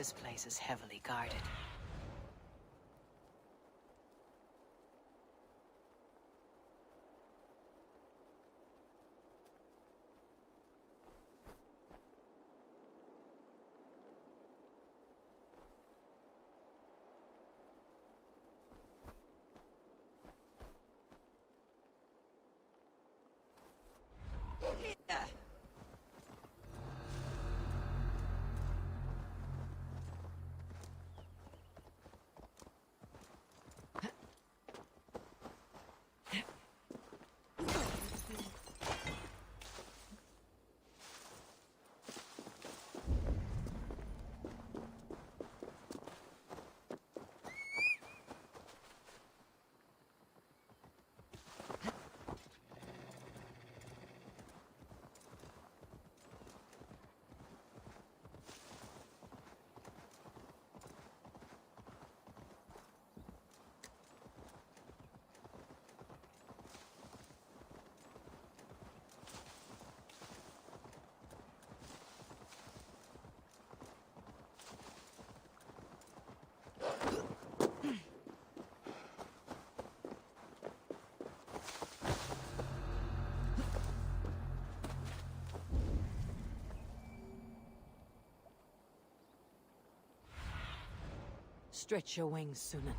This place is heavily guarded. Stretch your wings, Sunan.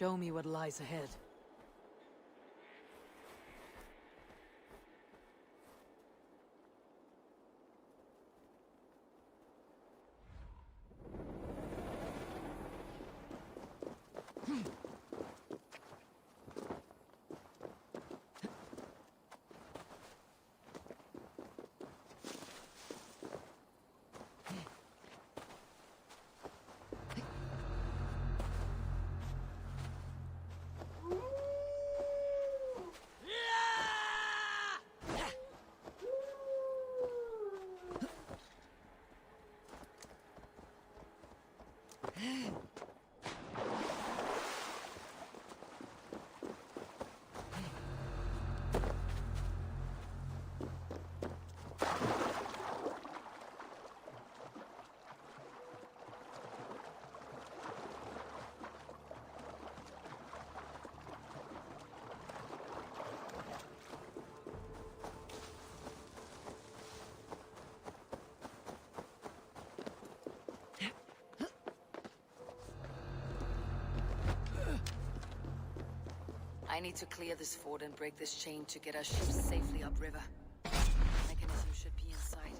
Show me what lies ahead. I need to clear this fort and break this chain to get our ships safely upriver. The mechanism should be inside.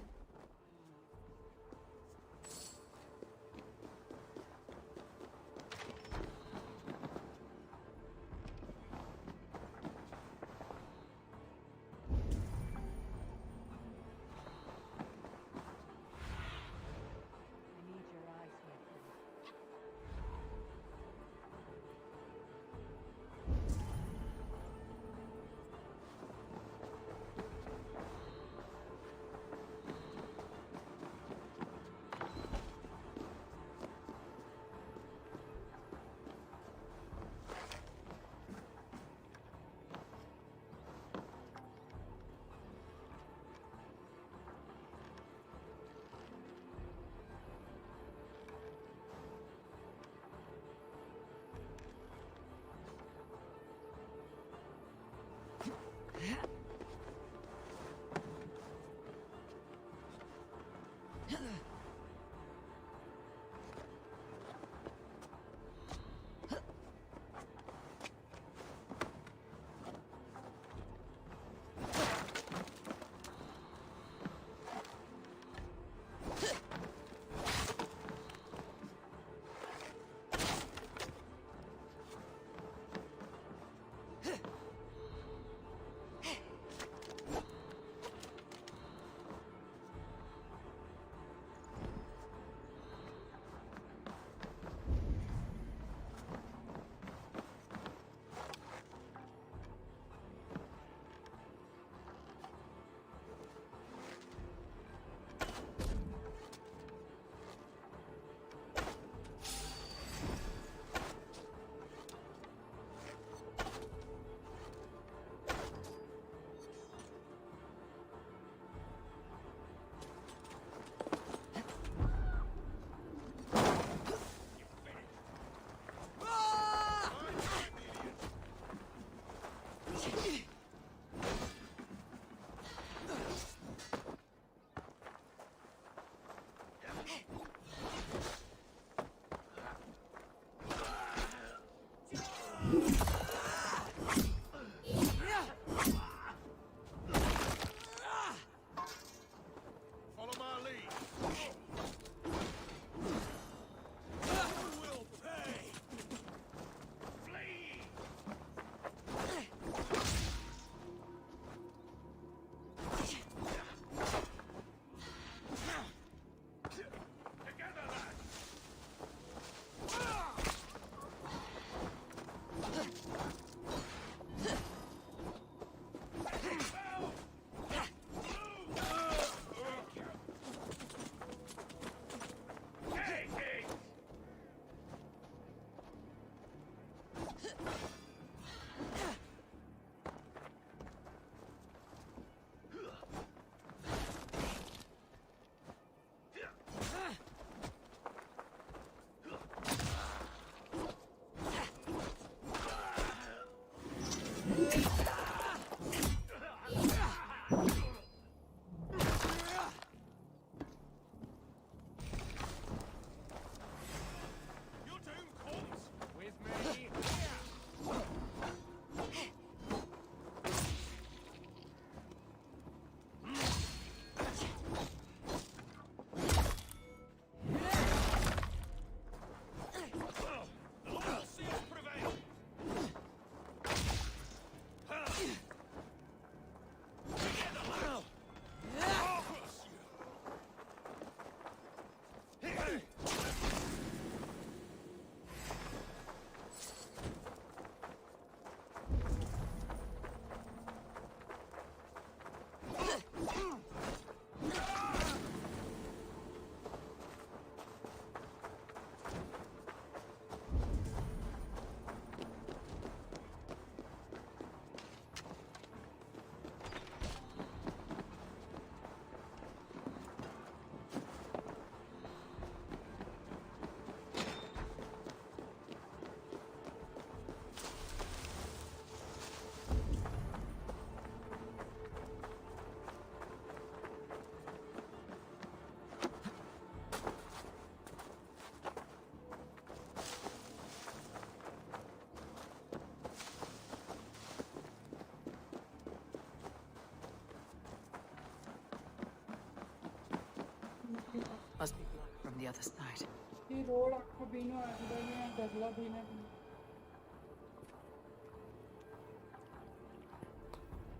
the other side. He road आपको बीनो आगे डगला बीना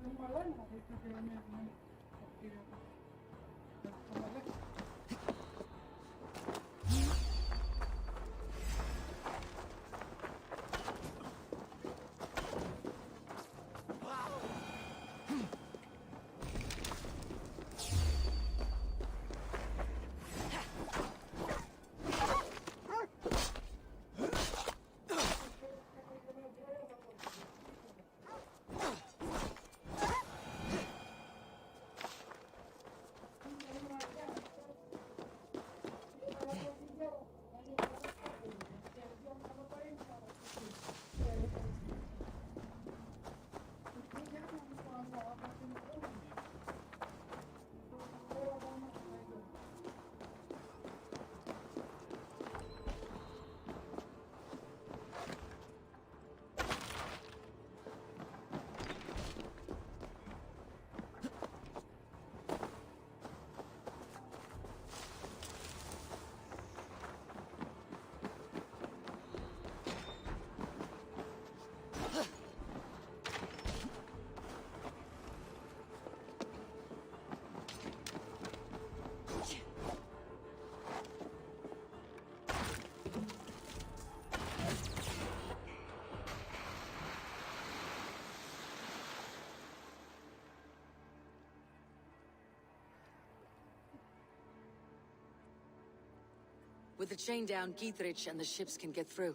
तुम वाला ना एक जगह में अपने With the chain down, Gietrich and the ships can get through.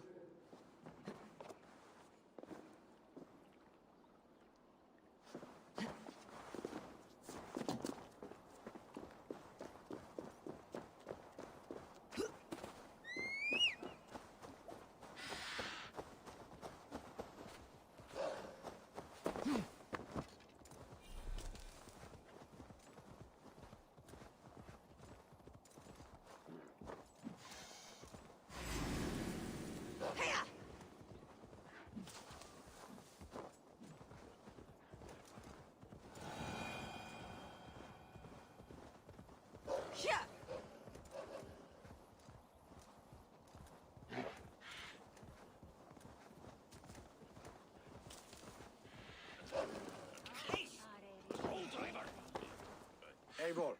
Eivor,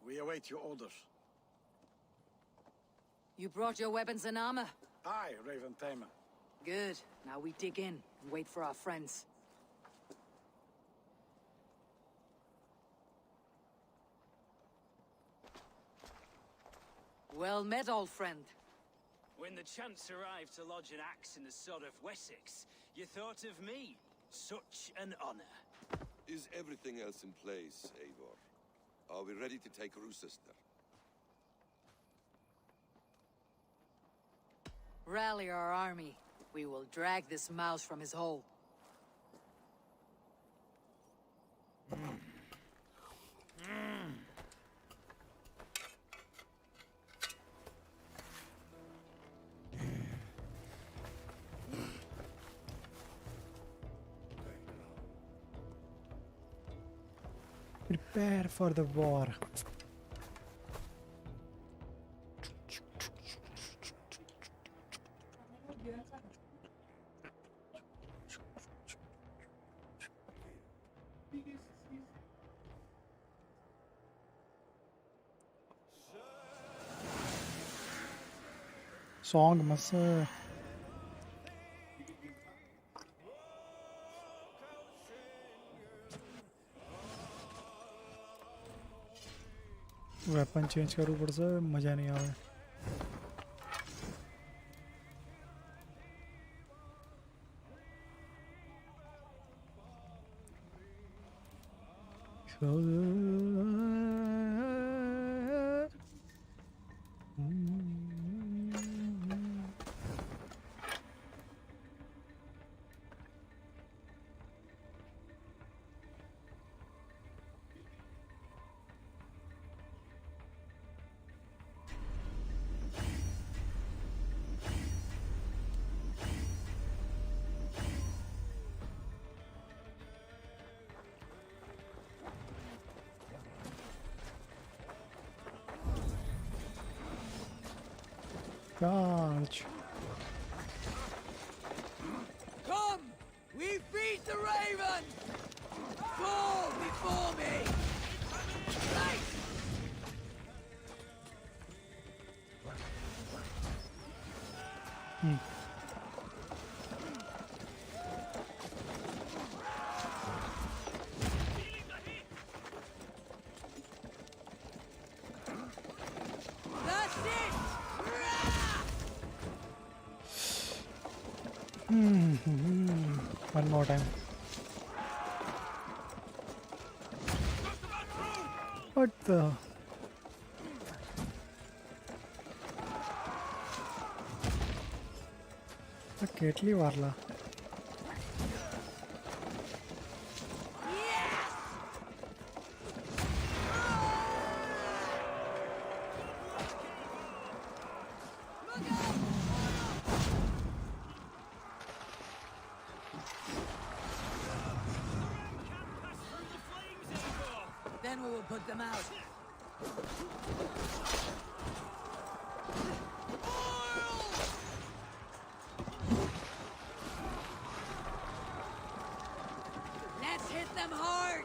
we await your orders. You brought your weapons and armor? Aye, Raven Tamer. Good. Now we dig in and wait for our friends. Well met, old friend. When the chance arrived to lodge an axe in the sod of Wessex, you thought of me. Such an honor. Is everything else in place, Eivor? Are we ready to take Rochester? Rally our army. We will drag this mouse from his hole. Prepare for the war. Song masa weapon change करूँ पर्छ मजा नहीं आवे Charge. Come! We feed the raven! Fall before me! Right! That's it! One more time. What the? Ketli warla. Then we will put them out. Let's hit them hard!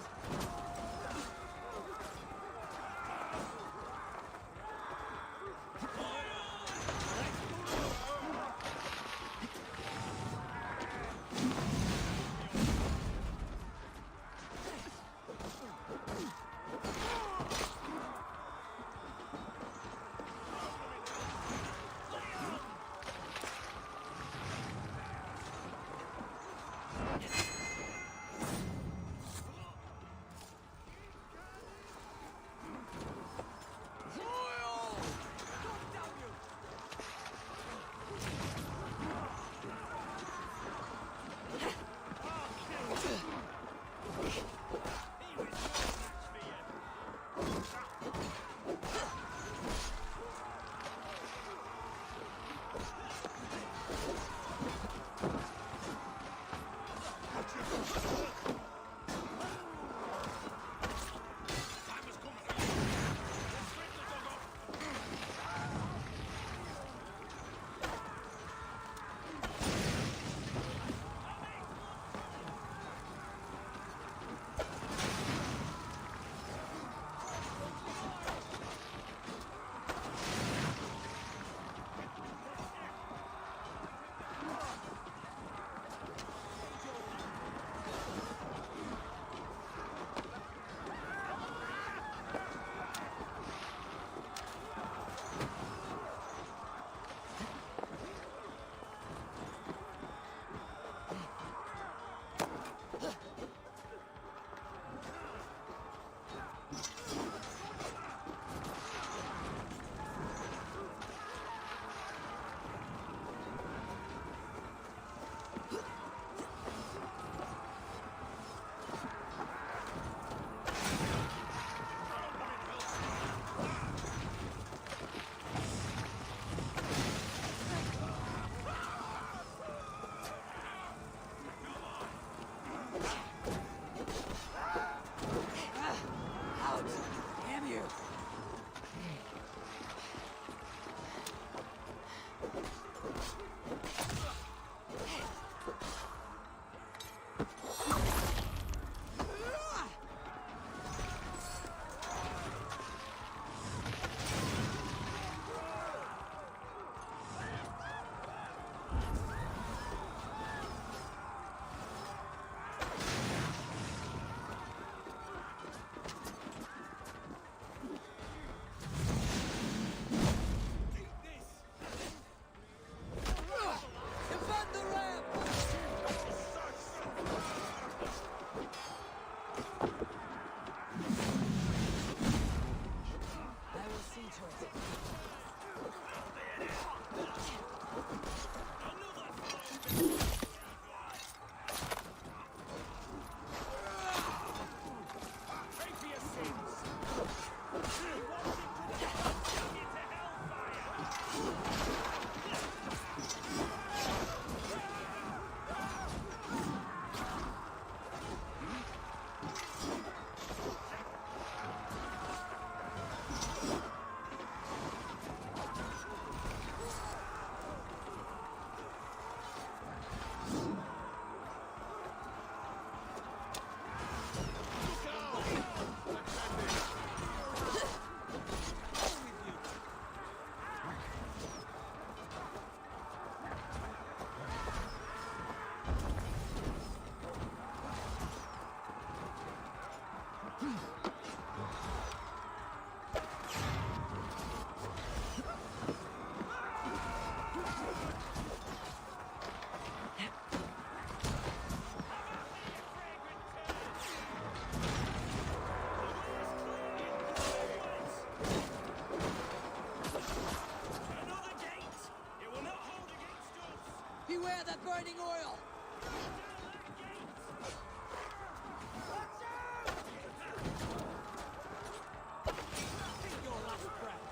Another gate! It will not hold against us! Beware that burning oil! Your last breath!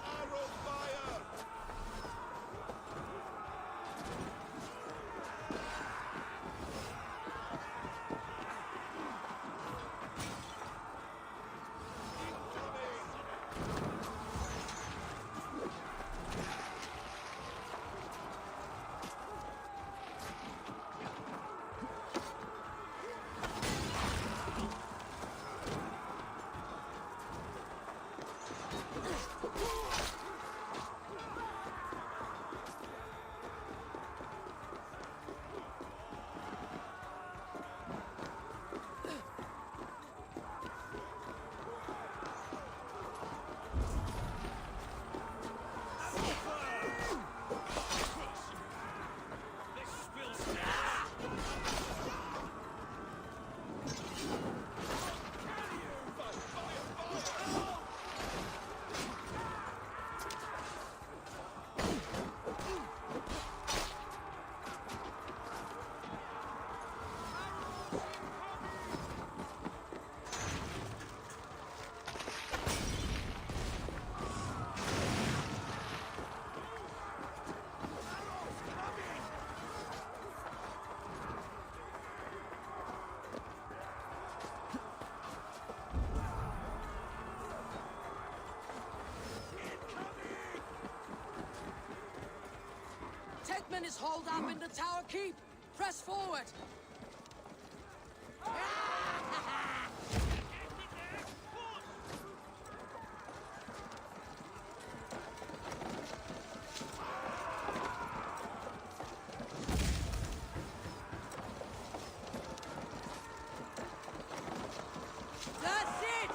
Arrow fire! Tekman is holed up in the tower keep! Press forward! That's it!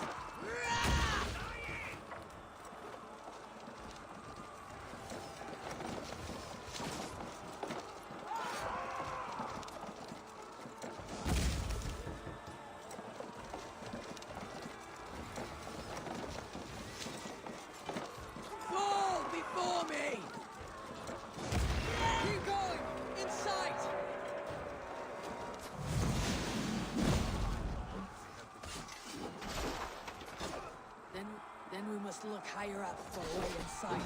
Fall before me! Keep going! In sight! Then we must look higher up for a way in sight.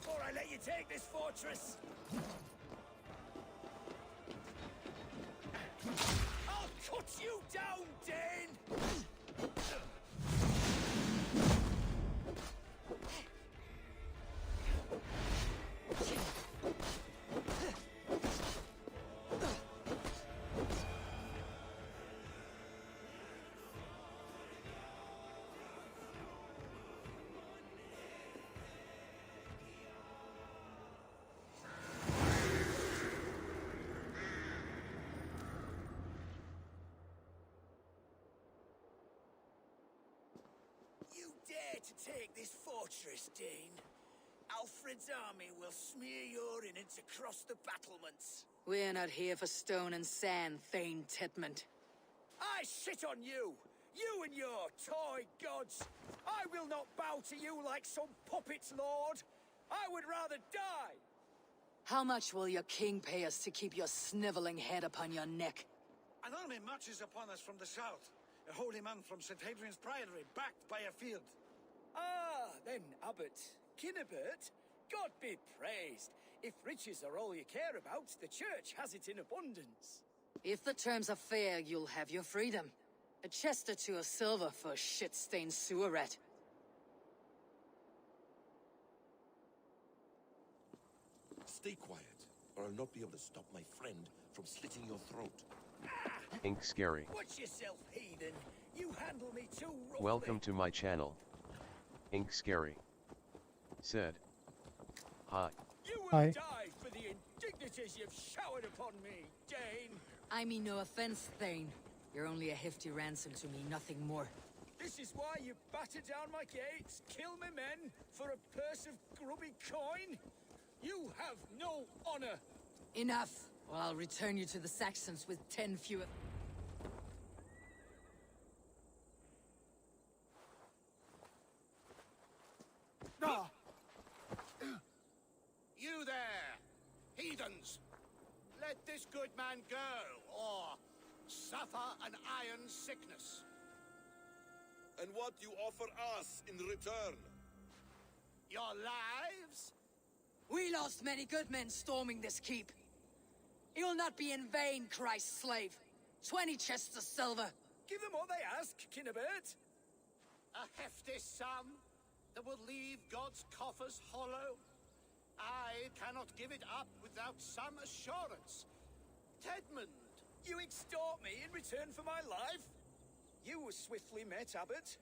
before I let you take this fortress. I'll cut you down, Dane! You dare to take this fortress, Dane? Alfred's army will smear your innards across the battlements. We're not here for stone and sand, Thane Tedmund. I shit on you! You and your toy gods! I will not bow to you like some puppet's lord! I would rather die! How much will your king pay us to keep your sniveling head upon your neck? An army marches upon us from the south. A holy man from St. Hadrian's Priory, backed by a field. Ah, then, Abbot. Kinnebert, God be praised. If riches are all you care about, the church has it in abundance. If the terms are fair, you'll have your freedom. A chest or two of silver for a shit-stained sewer rat. Stay quiet, or I'll not be able to stop my friend from slitting your throat. Ink Scary. Watch yourself, heathen. You handle me too roughly. Welcome to my channel. Ink Scary said, hi. You will Hi. die for the indignities you've showered upon me, Dane. I mean no offense, Thane. You're only a hefty ransom to me, nothing more. This is why you batter down my gates, kill my men, for a purse of grubby coin? You have no honor. Enough, or I'll return you to the Saxons with 10 fewer... You there, heathens! Let this good man go, or suffer an iron sickness. And what you offer us in return? Your lives? We lost many good men storming this keep. It will not be in vain, Christ's slave. 20 chests of silver. Give them what they ask, Kinnebert. A hefty sum that will leave God's coffers hollow? I cannot give it up without some assurance. Tedmund! You extort me in return for my life? You were swiftly met, Abbot.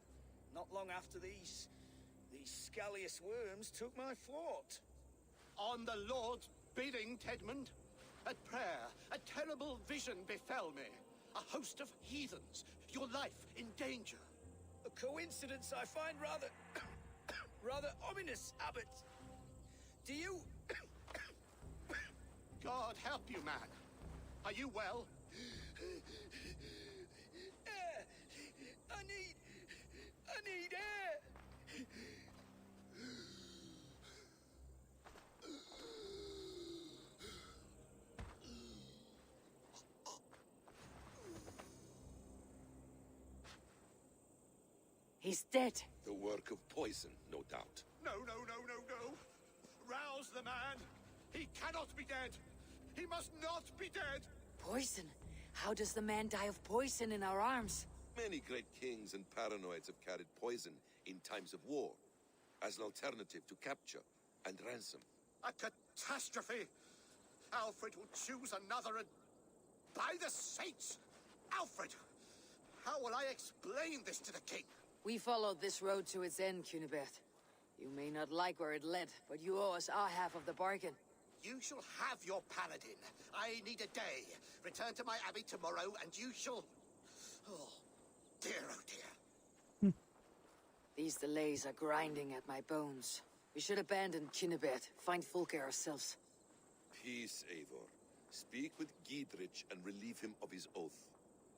Not long after these scallious worms took my fort. On the Lord's bidding, Tedmund. At prayer, a terrible vision befell me. A host of heathens, your life in danger. A coincidence I find rather... rather ominous, Abbot. Do you... God help you, man. Are you well? Air! I need air! He's dead. The work of poison, no doubt. No. Rouse the man. He cannot be dead. He must not be dead. Poison? How does the man die of poison in our arms? Many great kings and paranoids have carried poison in times of war, as an alternative to capture and ransom. A catastrophe. Alfred will choose another and... By the saints! Alfred! How will I explain this to the king? We followed this road to its end, Cunibert. You may not like where it led, but you owe us our half of the bargain. You shall have your paladin. I need a day. Return to my abbey tomorrow, and you shall... Oh dear. These delays are grinding at my bones. We should abandon Cunibert, find Fulke ourselves. Peace, Eivor. Speak with Giedrich and relieve him of his oath.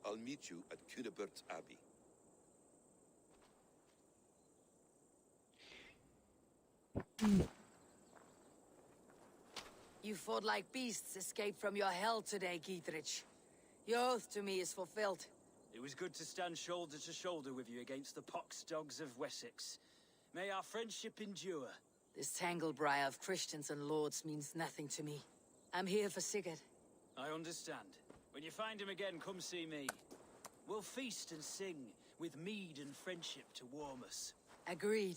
I'll meet you at Cunebert's Abbey. You fought like beasts escaped from your hell today, Giedrich. Your oath to me is fulfilled. It was good to stand shoulder to shoulder with you against the pox dogs of Wessex. May our friendship endure. This tangle-briar of Christians and lords means nothing to me. I'm here for Sigurd. I understand. When you find him again, come see me. We'll feast and sing, with mead and friendship to warm us. Agreed.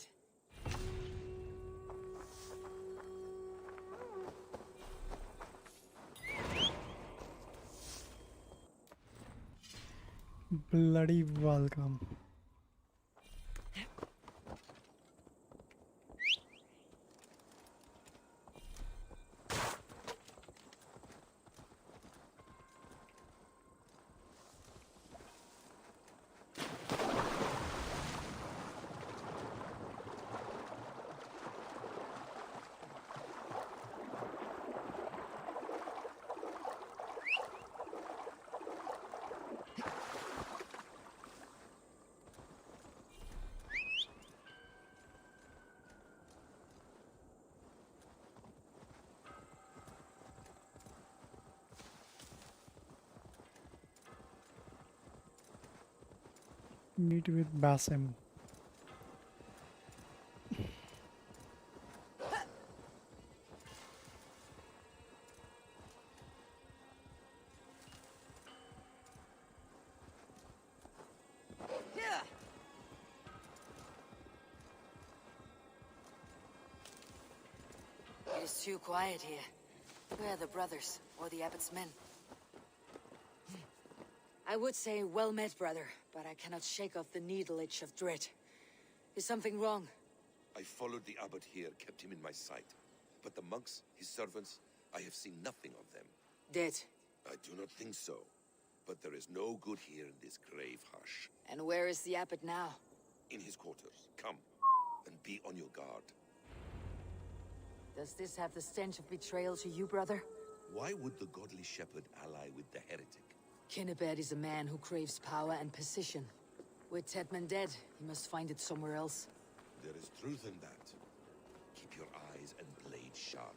Bloody welcome. Meet with Basim. It is too quiet here. Where are the brothers, or the abbot's men? I would say well met, brother, but I cannot shake off the needle itch of dread. Is something wrong? I followed the abbot here, kept him in my sight. But the monks, his servants, I have seen nothing of them. Dead. I do not think so. But there is no good here in this grave hush. And where is the abbot now? In his quarters. Come, and be on your guard. Does this have the stench of betrayal to you, brother? Why would the godly shepherd ally with the heretic? Kinnebert is a man who craves power and position. With Tedman dead, he must find it somewhere else. There is truth in that. Keep your eyes and blade sharp.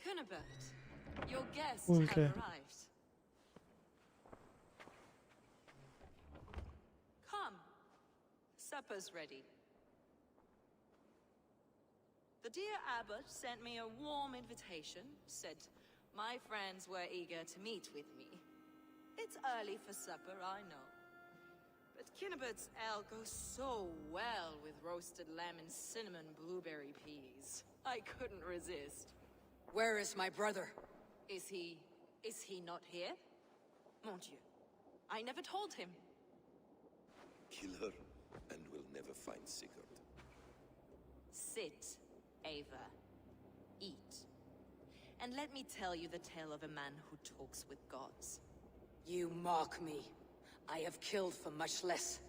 Kinnebert, your guests Okay. have arrived. Come. Supper's ready. The dear abbot sent me a warm invitation, said my friends were eager to meet with me. It's early for supper, I know. But Kinnebert's ale goes so well with roasted lamb and cinnamon blueberry peas. I couldn't resist. Where is my brother? Is he not here? Mon Dieu. I never told him. Kill her, and we'll never find Sigurd. Sit, Ava. Eat. And let me tell you the tale of a man who talks with gods. You mock me. I have killed for much less.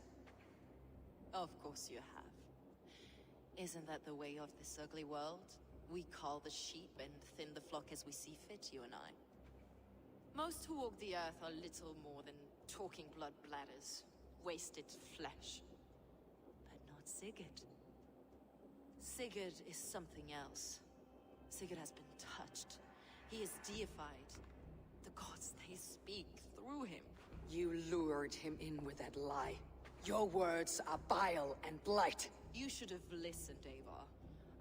Of course you have. Isn't that the way of this ugly world? We call the sheep and thin the flock as we see fit, you and I. Most who walk the earth are little more than talking blood bladders, wasted flesh. But not Sigurd. Sigurd is something else. Sigurd has been touched. He is deified. The gods, they speak through him. You lured him in with that lie. Your words are bile and blight. You should have listened, Avar.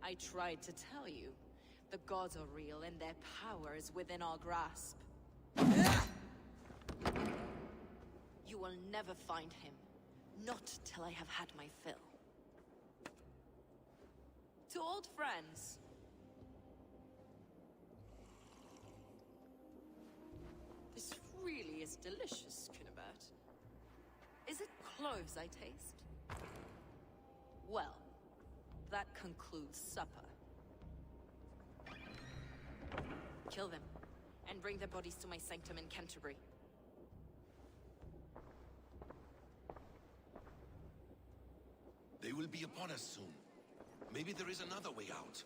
I tried to tell you. The gods are real and their power is within our grasp. You will never find him. Not till I have had my fill. To old friends. This really is delicious, Kinnebert. Is it cloves I taste? Well, that concludes supper. Kill them, and bring their bodies to my sanctum in Canterbury. They will be upon us soon. Maybe there is another way out.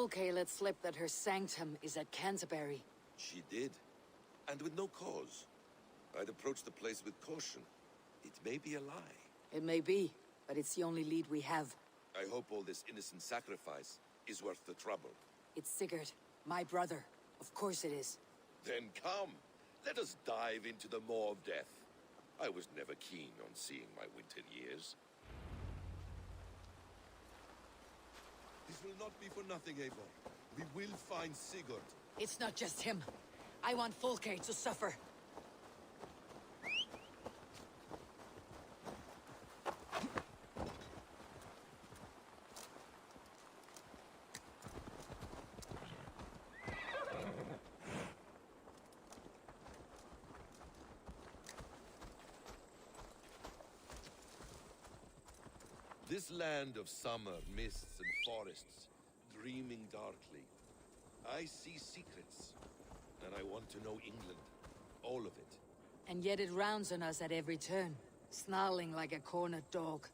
Fulke let slip that her sanctum is at Canterbury. She did. And with no cause. I'd approach the place with caution. It may be a lie. It may be, but it's the only lead we have. I hope all this innocent sacrifice is worth the trouble. It's Sigurd, my brother. Of course it is. Then come. Let us dive into the maw of death. I was never keen on seeing my winter years. This will not be for nothing, Eivor. We will find Sigurd. It's not just him. I want Fulke to suffer. This land of summer, mists and forests, dreaming darkly. I see secrets, and I want to know England. All of it. And yet it rounds on us at every turn, snarling like a cornered dog.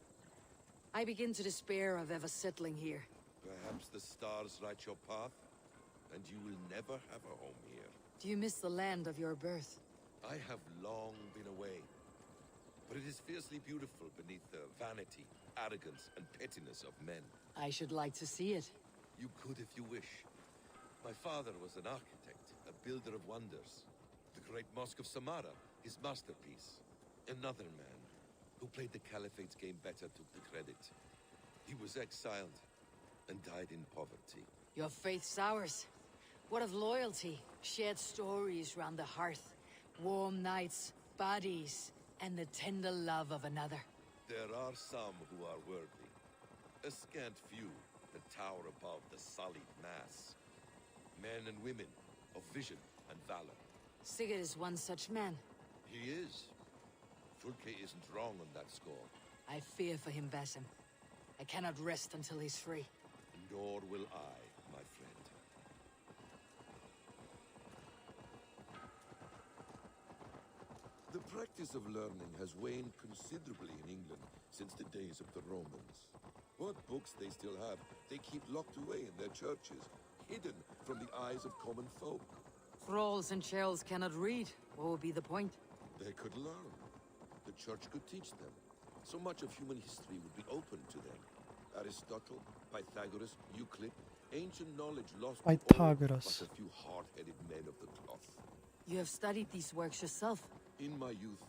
I begin to despair of ever settling here. Perhaps the stars write your path, and you will never have a home here. Do you miss the land of your birth? I have long been away, but it is fiercely beautiful beneath the vanity, arrogance, and pettiness of men. I should like to see it. You could if you wish. My father was an architect, a builder of wonders. The great Mosque of Samarra, his masterpiece. Another man, who played the Caliphate's game better, took the credit. He was exiled, and died in poverty. Your faith's ours. What of loyalty? Shared stories round the hearth. Warm nights, bodies, and the tender love of another. There are some who are worthy. A scant few that tower above the sullied mass. Men and women of vision and valor. Sigurd is one such man. He is. Fulke isn't wrong on that score. I fear for him, Basim. I cannot rest until he's free. Nor will I, my friend. The practice of learning has waned considerably in England since the days of the Romans. What books they still have, they keep locked away in their churches, hidden from the eyes of common folk. Thralls and churls cannot read. What would be the point? They could learn. The church could teach them. So much of human history would be open to them. Aristotle, Pythagoras, Euclid, ancient knowledge lost to all Pythagoras. but a few hard-headed men of the cloth. You have studied these works yourself. In my youth,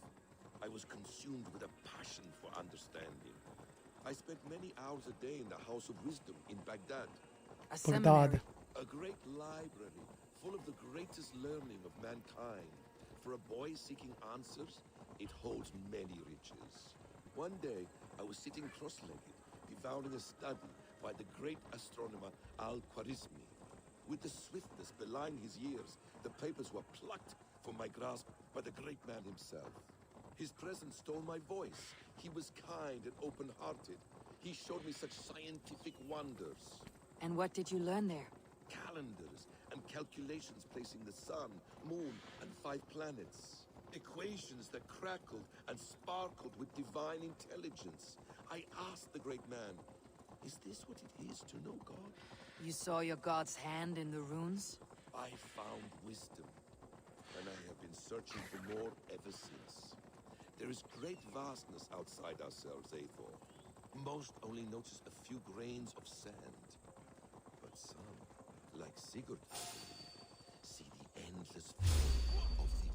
I was consumed with a passion for understanding. I spent many hours a day in the House of Wisdom in Baghdad. A Baghdad. seminary. A great library full of the greatest learning of mankind. For a boy seeking answers, it holds many riches. One day, I was sitting cross-legged, devouring a study by the great astronomer Al-Khwarizmi. With the swiftness belying his years, the papers were plucked from my grasp by the great man himself. His presence stole my voice. He was kind and open-hearted. He showed me such scientific wonders. And what did you learn there? Calendars and calculations placing the sun, moon, and 5 planets. Equations that crackled and sparkled with divine intelligence. I asked the great man, is this what it is to know God? You saw your god's hand in the runes? I found wisdom, and I have been searching for more ever since. There is great vastness outside ourselves, Eivor. Most only notice a few grains of sand. But some, like Sigurd, I believe, see the endless flow of the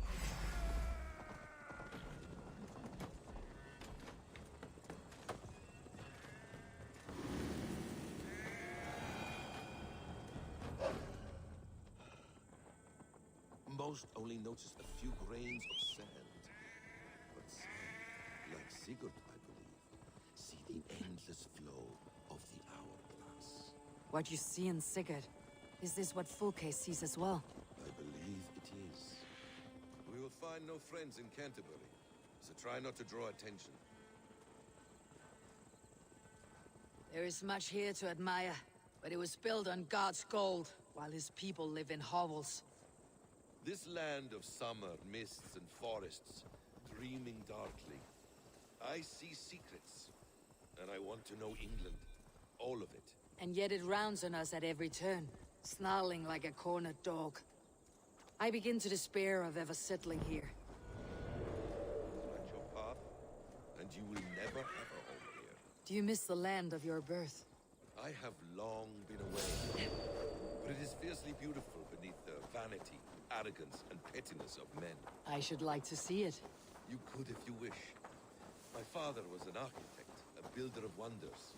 Most only notice a few grains of sand. But some, like Sigurd, I believe, see the endless flow of the hourglass. What you see in Sigurd, is this what Fulke sees as well? I believe it is. We will find no friends in Canterbury, so try not to draw attention. There is much here to admire, but it was built on God's gold, while his people live in hovels. This land of summer, mists and forests, dreaming darkly. I see secrets, and I want to know England. All of it. And yet it rounds on us at every turn, snarling like a cornered dog. I begin to despair of ever settling here. At your path, and you will never have a home here. Do you miss the land of your birth? I have long been away, but it is fiercely beautiful beneath the vanity, arrogance, and pettiness of men. I should like to see it. You could if you wish. My father was an architect, a builder of wonders.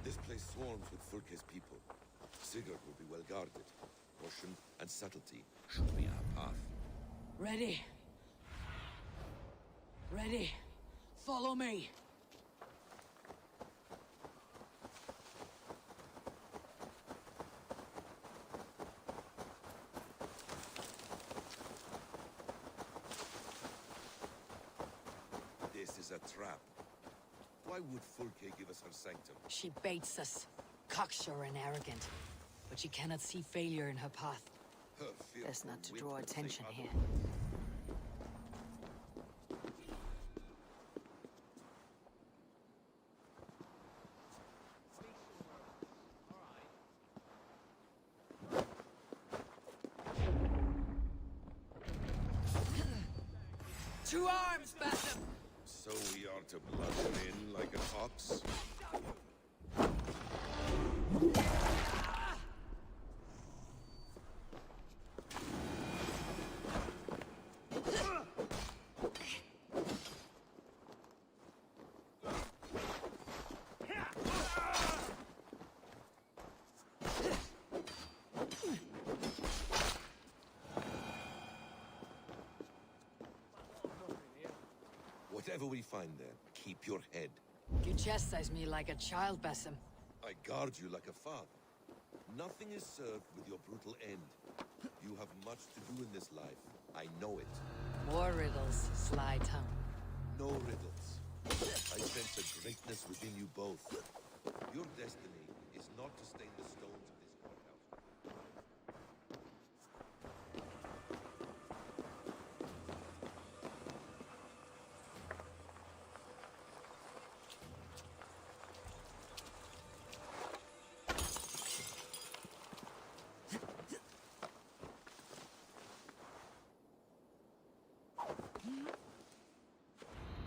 This place swarms with Fulke's people. Sigurd will be well guarded. Caution and subtlety should be our path. Ready. Ready. Follow me. This is a trap. Why would Fulke give us her sanctum? She baits us, cocksure and arrogant. But she cannot see failure in her path. Her fearful Best not to wit draw would say attention here. To arms, Bassam! So we are to bludgeon in like an ox? Whatever we find there, keep your head. You chastise me like a child, Bassam. I guard you like a father. Nothing is served with your brutal end. You have much to do in this life. I know it. More riddles, sly tongue. No riddles. I sense a greatness within you both. Your destiny is not to stain the stones of this courthouse.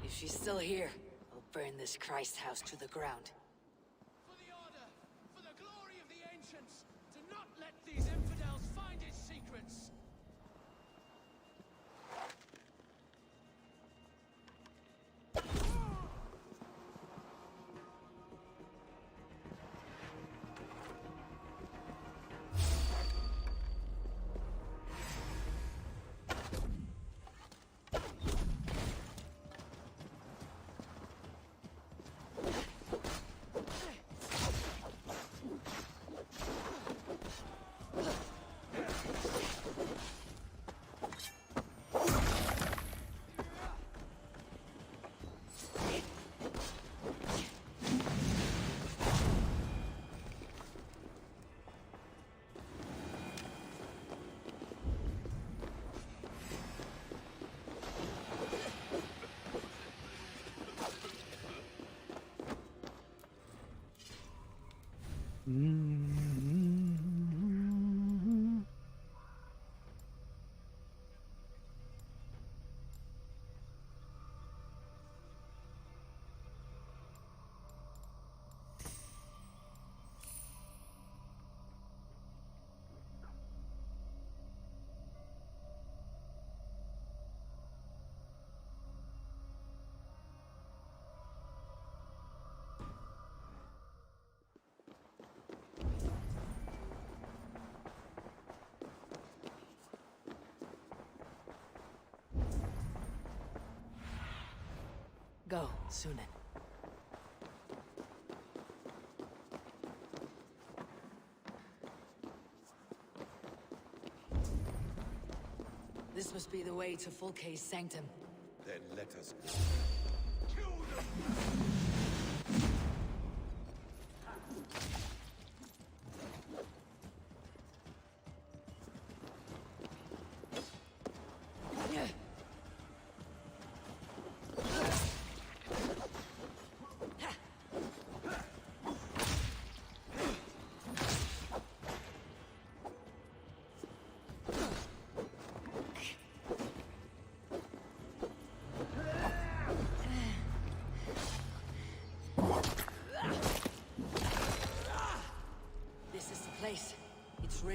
If she's still here, I'll burn this Christ house to the ground. For the Order, for the glory of the Ancients, do not let these infidels find its secrets! Go, Sunan. This must be the way to Fulke's sanctum. Then let us go.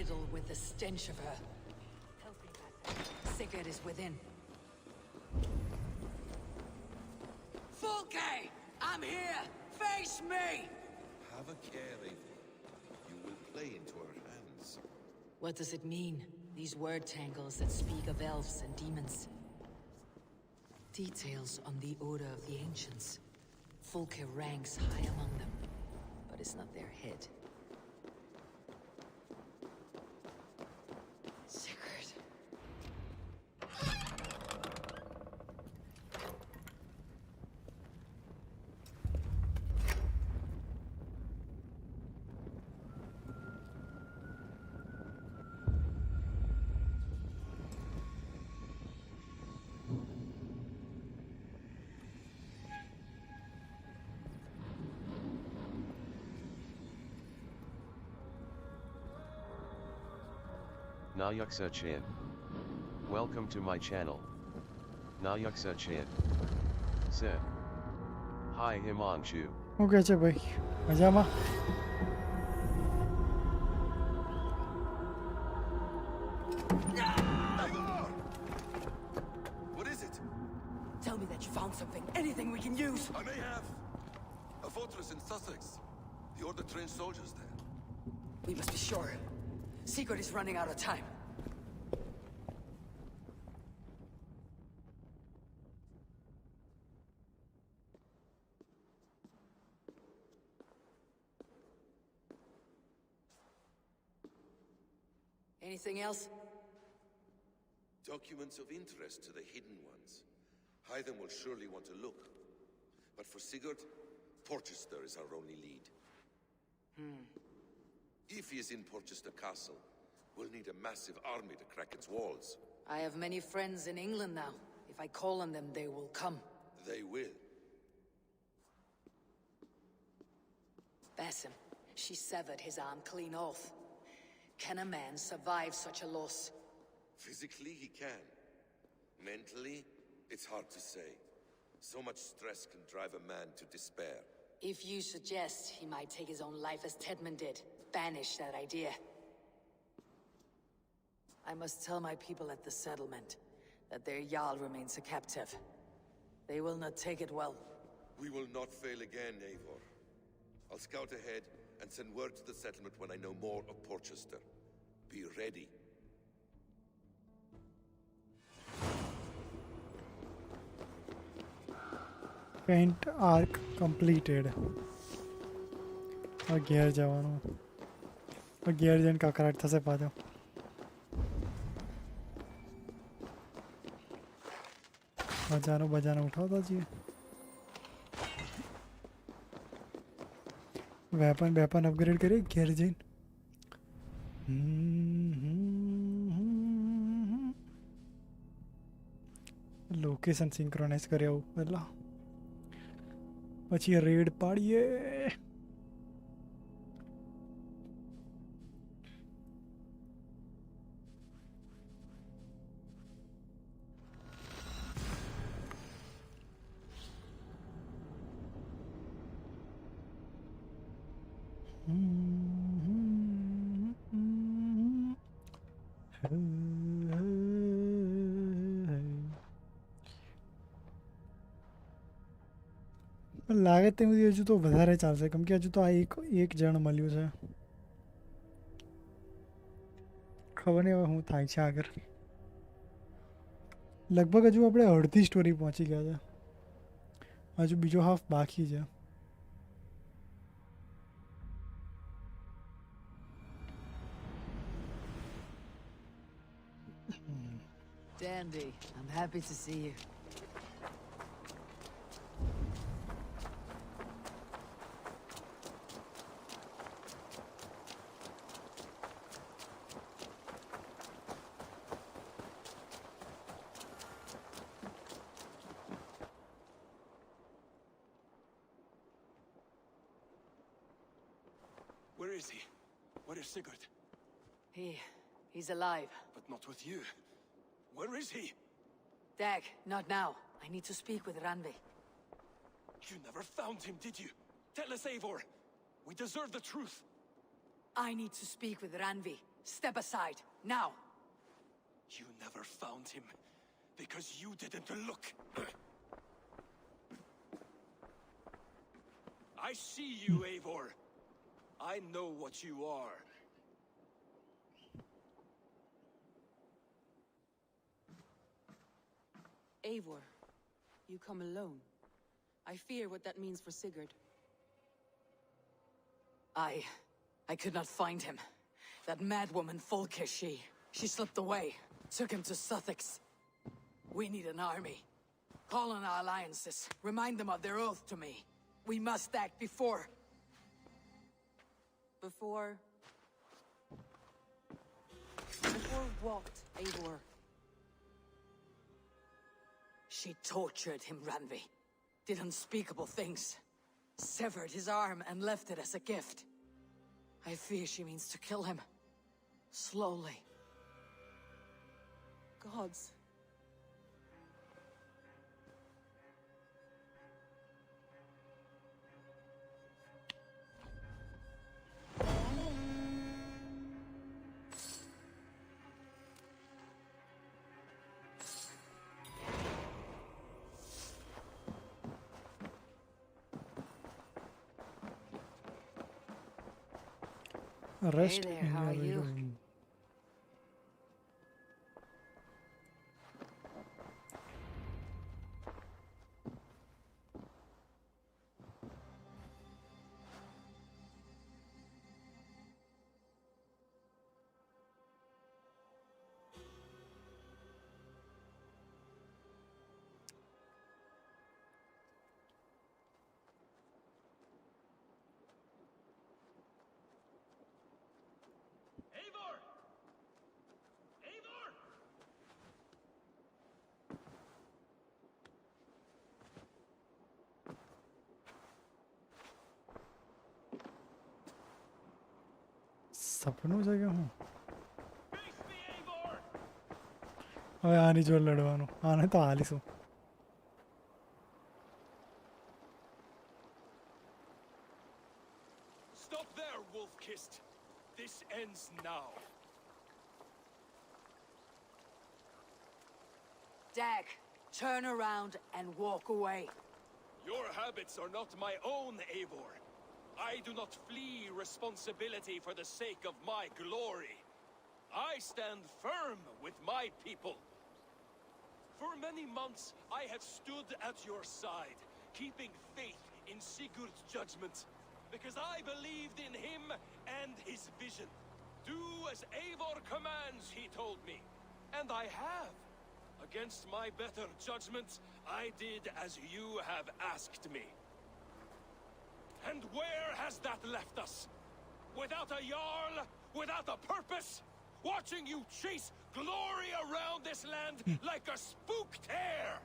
fiddle with the stench of her. Help me, Basim. Sigurd is within. Fulke! I'm here! Face me! Have a care, Eivor. You will play into our hands. What does it mean? These word tangles that speak of elves and demons. Details on the order of the ancients. Fulke ranks high among them, but it's not their head. Sigurd. Nayuksa Chan. Welcome to my channel. Nayuksa Chan. Said. Hi Himanshu. હું કહે છે ભાઈ મજામાં? What is it? Tell me that you found something. Anything we can use. I may have. A fortress in Sussex. The Order trained soldiers there. We must be sure. Sigurd is running out of time. Anything else? Documents of interest to the hidden ones. Hythen will surely want to look. But for Sigurd, Porchester is our only lead. If he is in Porchester Castle, we'll need a massive army to crack its walls. I have many friends in England now. If I call on them, they will come. They will. Basim, she severed his arm clean off. Can a man survive such a loss? Physically, he can. Mentally, it's hard to say. So much stress can drive a man to despair. If you suggest he might take his own life as Tedman did, banish that idea. I must tell my people at the settlement that their Jarl remains a captive. They will not take it well. We will not fail again, Eivor. I'll scout ahead and send word to the settlement when I know more of Porchester. Be ready. Pant arc completed. ઘેર જવાનું. ઘેર જઈને કકરાટ થશે પાછો. બજાનો બજાનો ઉઠાવતા છીએ. Weapon weapon upgrade કરીએ ઘેર જઈને. લોકેશન સિંક્રોનાઇઝ કરી આવું પહેલાં, પછી રેડ પાડીએ. લાગે તેમ હજુ તો વધારે ચાલશે, કેમ કે હજુ તો આ એક જણ મળ્યું છે. ખબર નહીં હવે શું થાય છે આગળ. લગભગ હજુ આપણે અડધી સ્ટોરી પહોંચી ગયા છે, હજુ બીજો હાફ બાકી છે. Dandy, I'm happy to see you. Where is he? Where is Sigurd? He's alive. But not with you. Where is he? Dag, not now. I need to speak with Randvi. You never found him, did you? Tell us, Eivor. We deserve the truth. I need to speak with Randvi. Step aside, now! You never found him, because you didn't look. I see you, Eivor. I know what you are. Eivor, you come alone. I fear what that means for Sigurd. I could not find him. That madwoman Folke, she slipped away. Took him to Sussex. We need an army. Call on our alliances. Remind them of their oath to me. We must act before... Before what, Eivor? She tortured him, Randvi. Did unspeakable things. Severed his arm and left it as a gift. I fear she means to kill him. Slowly. Gods. Rest Hey there, in how your are you? room. Eivor! Eivor! સપનું છે કે હું હવે આની જોડે લડવાનું આને તો હાલીશું. Stop there, wolf-kissed. This ends now. Dag, turn around and walk away. Your habits are not my own, Eivor. I do not flee responsibility for the sake of my glory. I stand firm with my people. For many months, I have stood at your side, keeping faith in Sigurd's judgment, because I believed in him and his vision. Do as Eivor commands, he told me. And I have. Against my better judgment, I did as you have asked me. And where has that left us? Without a Jarl? Without a purpose? Watching you chase glory around this land like a spooked hare!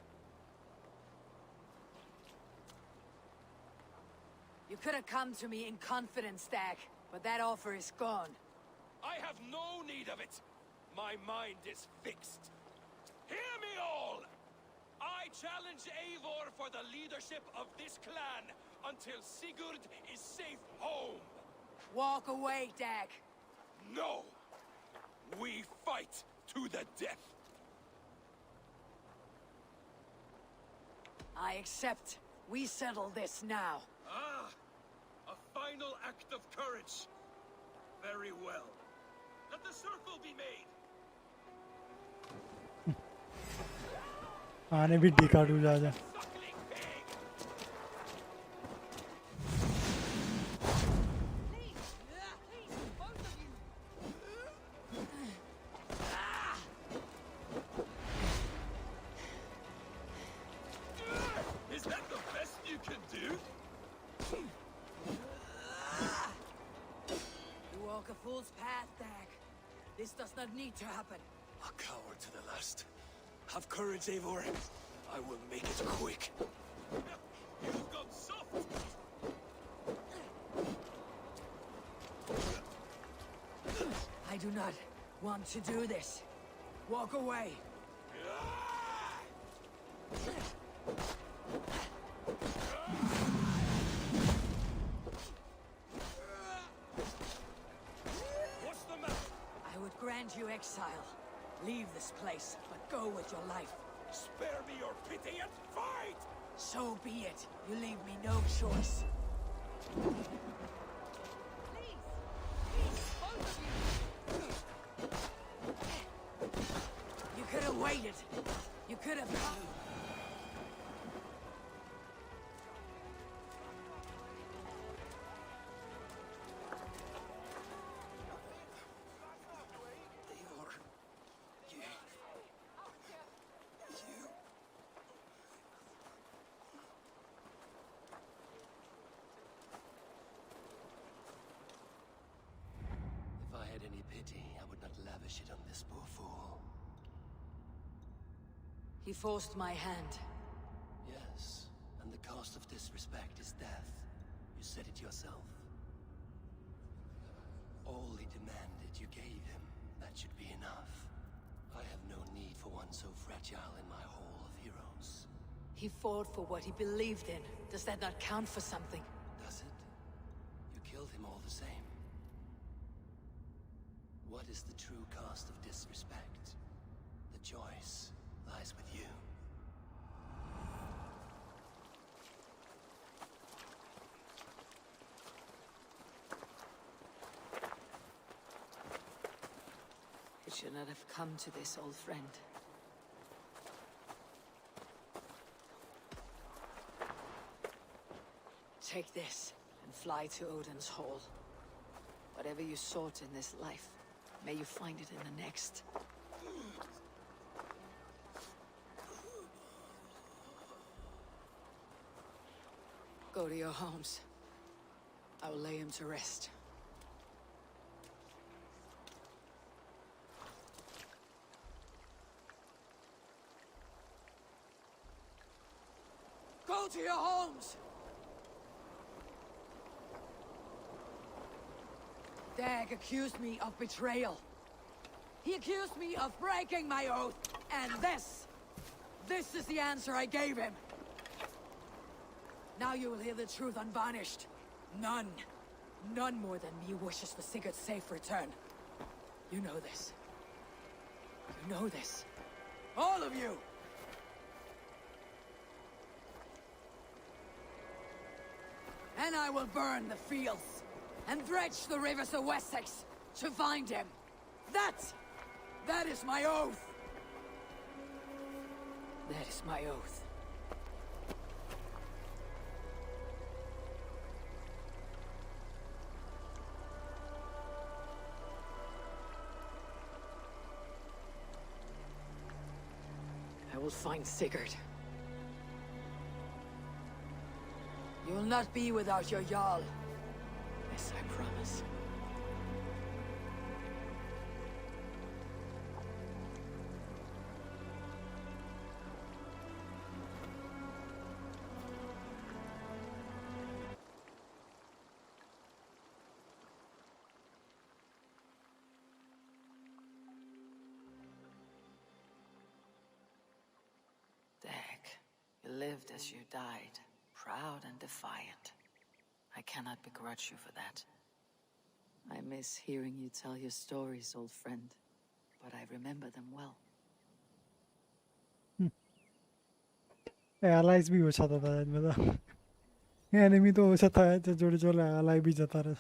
You could have come to me in confidence, Dag, but that offer is gone. I have no need of it. My mind is fixed. Hear me all! I challenge Eivor for the leadership of this clan until Sigurd is safe home. Walk away, Dag. No! We fight to the death. I accept. We settle this now. Ah! A final act of courage. Very well. Let the circle be made. આને બી ટીકાડું જાજે. Is that the best you can do? You walk a fool's path, Dag. This does not need to happen. A coward to the last. Have courage, Eivor. I will make it quick. You've got soft! I do not want to do this. Walk away. What's the matter? I exile. Leave this place, but go with your life. Spare me your pity and fight! So be it. You leave me no choice. You could have waited. You could have come. If I had any pity, I would not lavish it on this poor fool. He forced my hand. Yes, and the cost of disrespect is death. You said it yourself. All he demanded, you gave him. That should be enough. I have no need for one so fragile in my hall of heroes. He fought for what he believed in. Does that not count for something? Does it? You killed him all the same. What is the true cost of disrespect? The choice lies with you. It should not have come to this, old friend. Take this and fly to Odin's Hall. Whatever you sought in this life, may you find it in the next. Go to your homes. I will lay him to rest. Go to your homes! Dag accused me of betrayal. He accused me of breaking my oath, and this is the answer I gave him. Now you will hear the truth unvarnished. None more than me wishes for Sigurd's safe return. You know this. You know this. All of you! And I will burn the fields and dredge the rivers of Wessex to find him. That is my oath. That is my oath. I will find Sigurd. You will not be without your Jarl. This I promise. Dag, you lived as you died. Proud and defiant. I cannot begrudge you for that. I miss hearing you tell your stories, old friend. But I remember them well. Allies भी हो सकता था इसमें तो enemy तो हो सकता है जो जोड़े जोड़े एलाई भी जाता रहा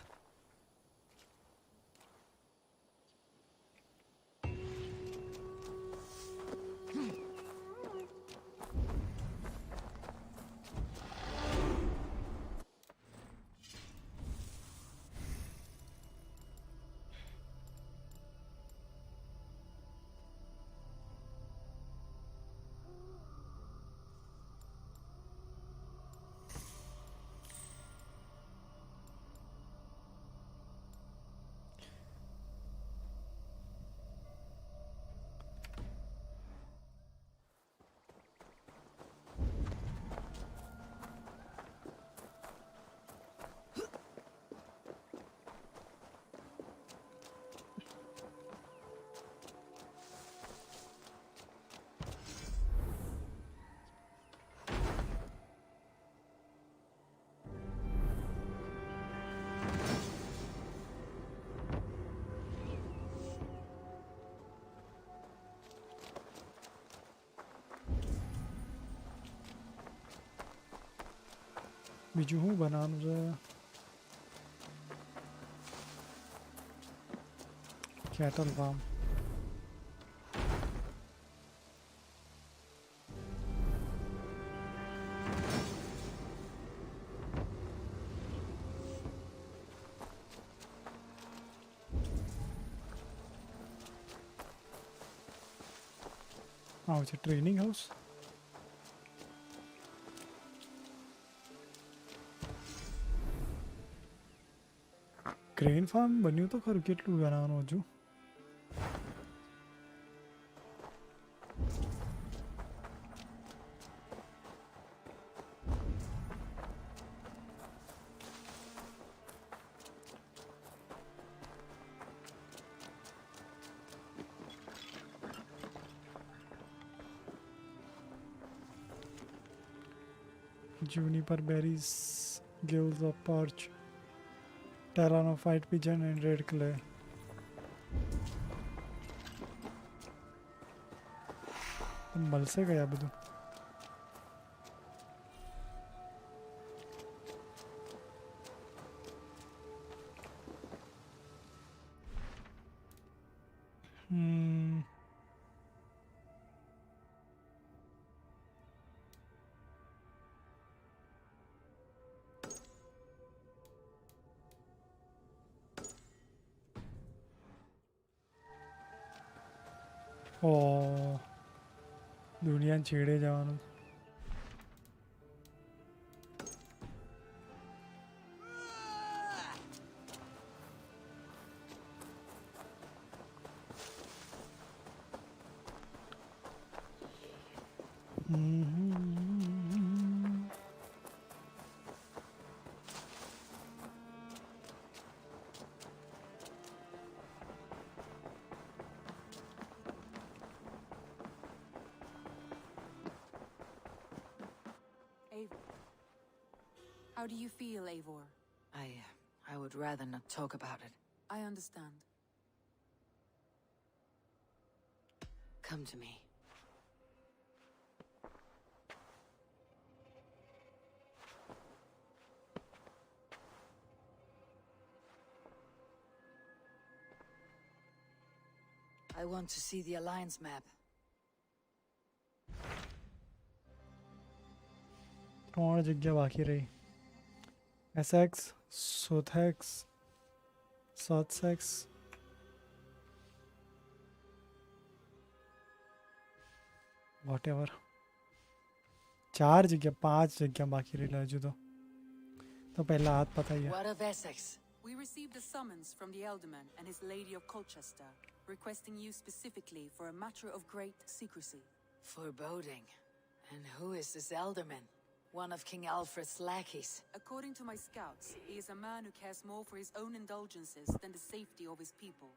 બીજું શું બનાવવાનું છે cattle farm it's a training house grain farm બન્યું તો ખરું કેટલું બનાવવાનું હજુ juniper berries gills of parch Talonophyte pigeon and red clay. મળશે કયા બધું દુનિયા છેડે જવાનું How do you feel, Eivor? I would rather not talk about it. I understand. Come to me. I want to see the Alliance map. ત્રણ જગ્યા બાકી રહી Essex, Sussex, whatever. 4 જગ્યા 5 જગ્યા બાકી રહેલા હજુ તો પહેલા હાથ પતાઈએ. What of Essex? We received a summons from the Elderman and his Lady of Colchester, requesting you specifically for a matter of great secrecy. Foreboding. And who is this Elderman? One of King Alfred's lackeys. According to my scouts, he is a man who cares more for his own indulgences than the safety of his people.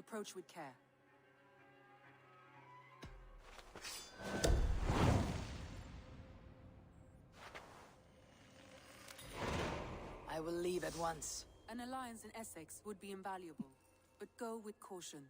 Approach with care. I will leave at once. An alliance in Essex would be invaluable, but go with caution.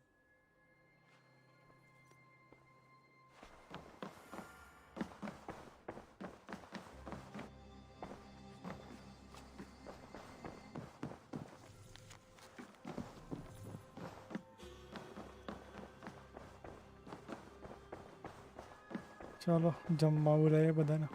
ચાલો જમવા બોલાવીએ બધાને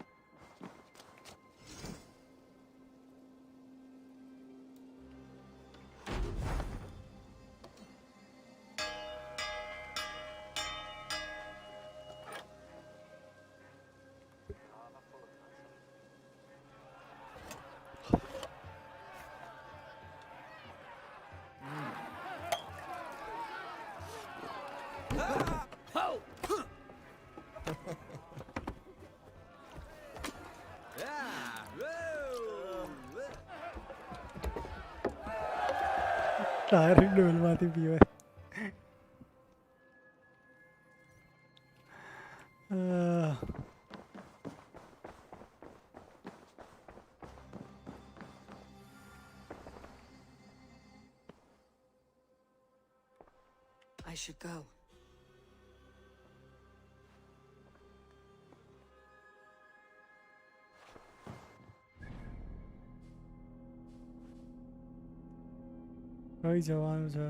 direct ડોલમાંથી પીવાય I should go. કઈ જવાનું છે?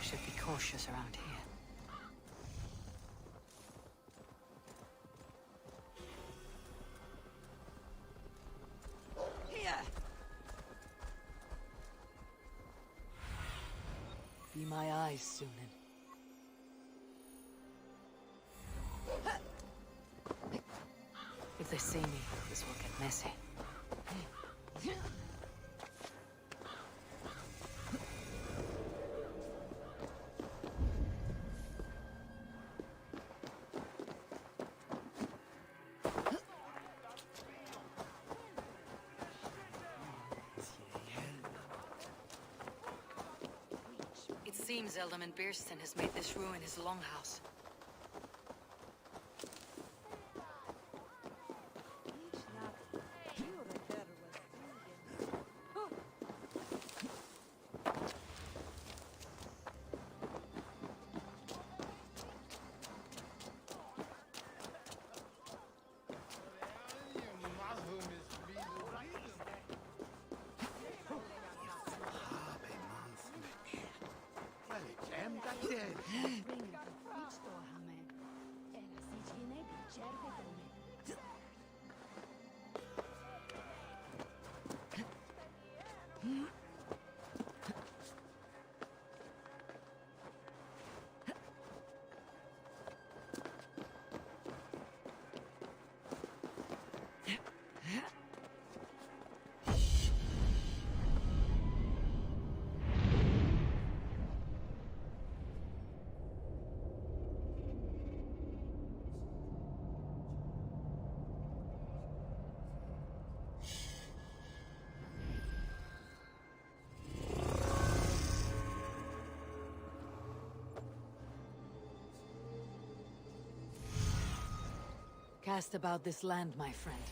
Should be cautious around here. Be my eyes, Sunan. If they see me, this will get messy. It seems Alderman Beerston has made this ruin his longhouse. Cast about this land, my friend.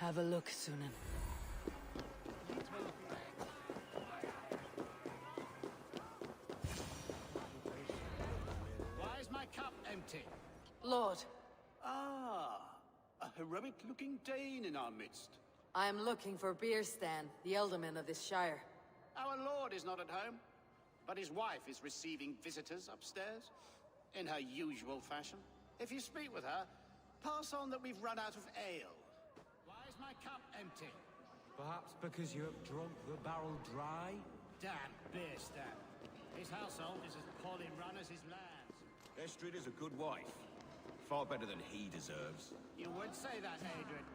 Have a look, Sunan. Why is my cup empty? Lord, Ah, a heroic-looking Dane in our midst. I am looking for Beerstan, the alderman of this shire. Our lord is not at home, but his wife is receiving visitors upstairs, in her usual fashion. If you speak with her, pass on that we've run out of ale. Why is my cup empty? Perhaps because you have drunk the barrel dry? Damn Beerstan. His household is as poorly run as his lands. Estrid is a good wife. Far better than he deserves. You would say that, Adrian.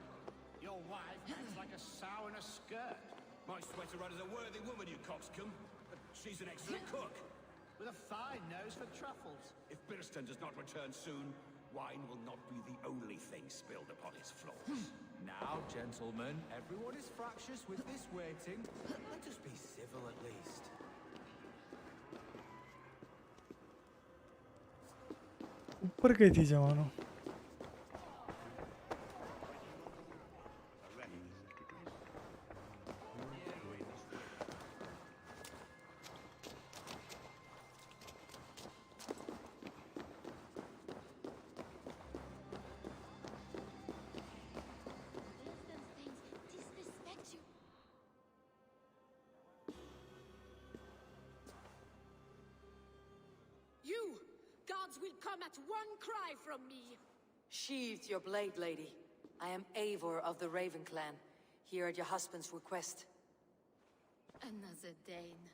Your wife acts like a sow in a skirt. My sweater run is a worthy woman, you coxcomb. But she's an excellent cook. With a fine nose for truffles. If Birston does not return soon, wine will not be the only thing spilled upon his floors. Now, gentlemen, everyone is fractious with this waiting. Let us be civil at least. ऊपर गई थी जवानों. You! Gods will come at one cry from me! Sheathe your blade, lady. I am Eivor of the Raven clan, here at your husband's request. Another Dane.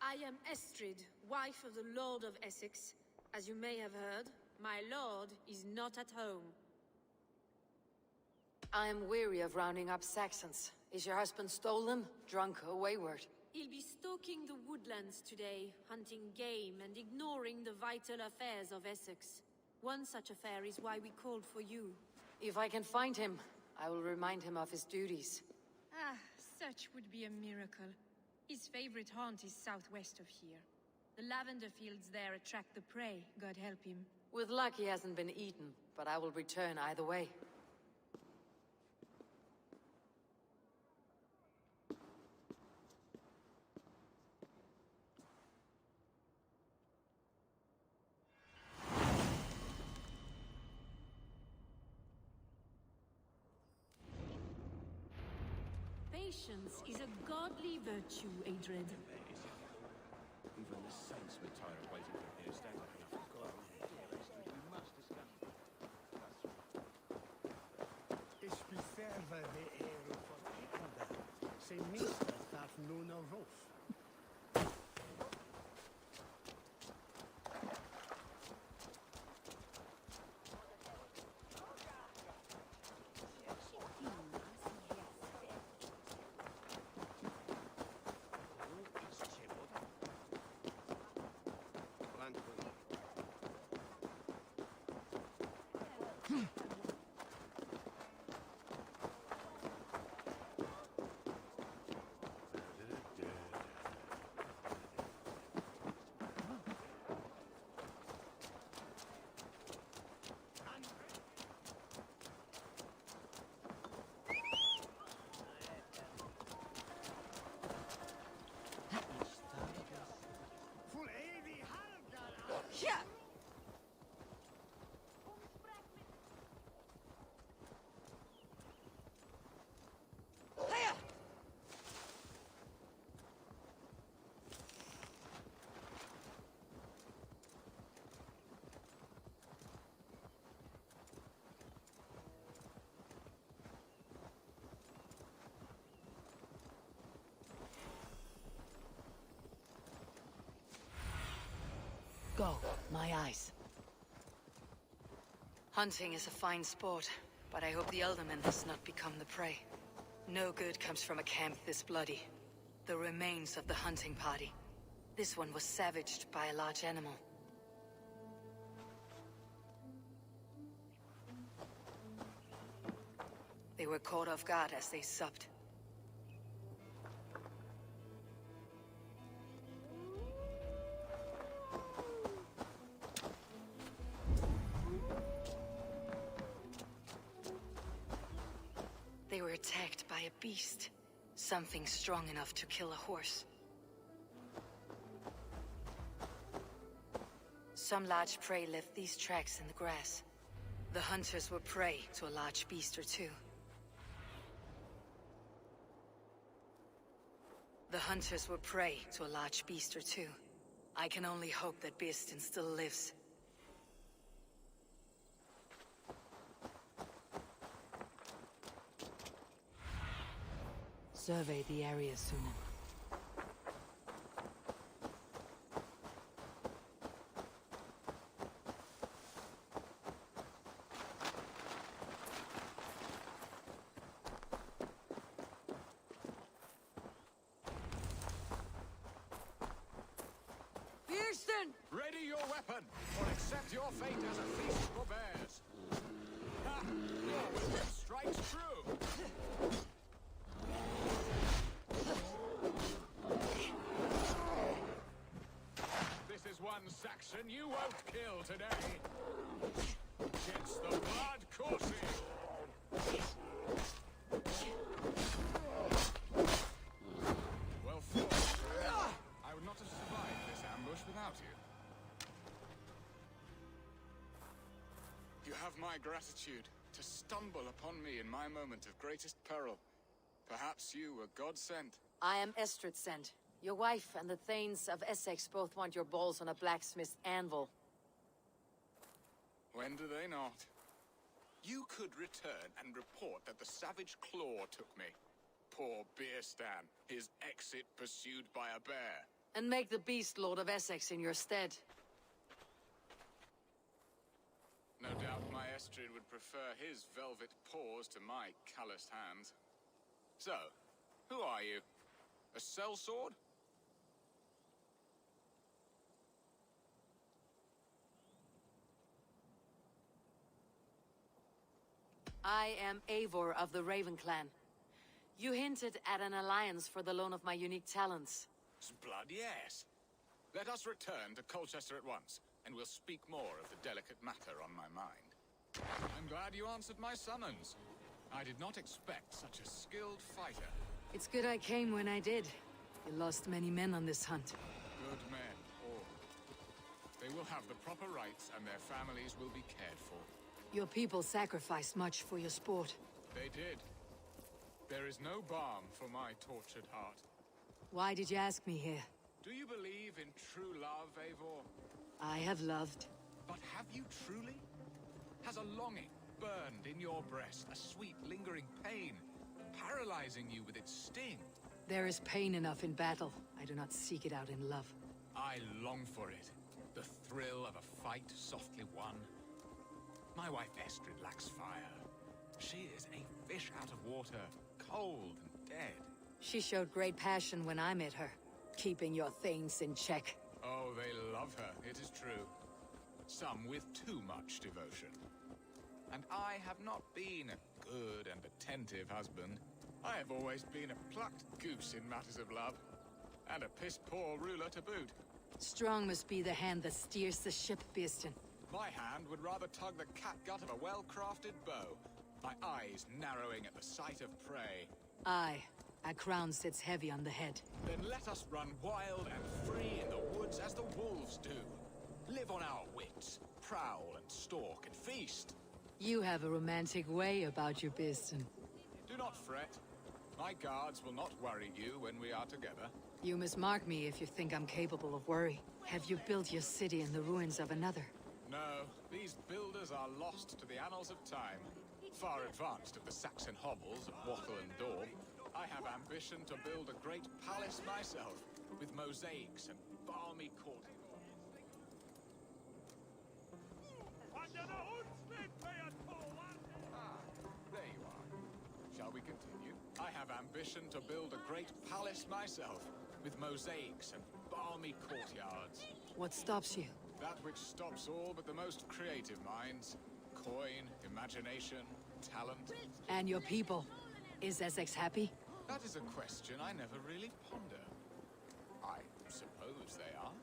I am Estrid, wife of the Lord of Essex. As you may have heard, my lord is not at home. I am weary of rounding up Saxons. Is your husband stolen, drunk, or wayward? He'll be stalking the woodlands today, hunting game and ignoring the vital affairs of Essex. One such affair is why we called for you. If I can find him, I will remind him of his duties. Ah, such would be a miracle. His favorite haunt is southwest of here. The lavender fields there attract the prey, God help him. With luck, he hasn't been eaten, but I will return either way. Patience is a godly virtue, Adred. Even the saints were tired of waiting for Birstan. Ich beserve de Ehre von Eckerde. Se Mister darf nun auf Ruf. Yeah! Go, my eyes. Hunting is a fine sport, but I hope the Elderman does not become the prey. No good comes from a camp this bloody. The remains of the hunting party. This one was savaged by a large animal. They were caught off guard as they supped. a beast. Something strong enough to kill a horse. Some large prey left these tracks in the grass. The hunters were prey to a large beast or two. The hunters were prey to a large beast or two. I can only hope that Beastin still lives. Survey the area soon. Ready your weapon, or accept your fate as a feast for bears. Ha! Your wisdom strikes true. This is one Saxon you won't kill today. It's the blood coursing. Well fought. I would not have survived this ambush without you. You have my gratitude to stumble upon me in my moment of greatest peril. Perhaps you were God sent. I am Estrid sent. Your wife and the Thanes of Essex both want your balls on a blacksmith's anvil. When do they not? You could return and report that the savage claw took me. Poor Beerstan, his exit pursued by a bear. And make the beast Lord of Essex in your stead. No doubt my Estrid would prefer his velvet paws to my calloused hands. So, who are you? A sellsword? I am Eivor of the Raven Clan. You hinted at an alliance for the loan of my unique talents. Blood, yes. Let us return to Colchester at once, and we'll speak more of the delicate matter on my mind. I'm glad you answered my summons. I did not expect such a skilled fighter. It's good I came when I did. You lost many men on this hunt. Good men, all. They will have the proper rights, and their families will be cared for. Your people sacrificed much for your sport. They did. There is no balm for my tortured heart. Why did you ask me here? Do you believe in true love, Eivor? I have loved. But have you truly? Has a longing burned in your breast, a sweet, lingering pain, paralyzing you with its sting? There is pain enough in battle. I do not seek it out in love. I long for it. The thrill of a fight softly won. My wife Estrid lacks fire. She is a fish out of water, cold and dead. She showed great passion when I met her, keeping your things in check. Oh, they love her, it is true. Some with too much devotion. And I have not been a good and attentive husband. I have always been a plucked goose in matters of love. And a piss-poor ruler to boot. Strong must be the hand that steers the ship, Beastin. My hand would rather tug the catgut of a well-crafted bow. My eyes narrowing at the sight of prey. Aye. A crown sits heavy on the head. Then let us run wild and free in the woods as the wolves do. Live on our wits, prowl and stalk and feast. You have a romantic way about you, Beastin. Do not fret. My guards will not worry you when we are together. You must mark me if you think I'm capable of worry. Have you built your city in the ruins of another? No, these builders are lost to the annals of time. Far advanced of the Saxon hovels of Wattle and Daub, I have ambition to build a great palace myself, with mosaics and balmy court. There you are. Shall we continue? I have ambition to build a great palace myself, with mosaics and balmy courtyards. What stops you? That which stops all but the most creative minds. Coin, imagination, talent. And your people? Is Essex happy? That is a question I never really ponder. I suppose they are.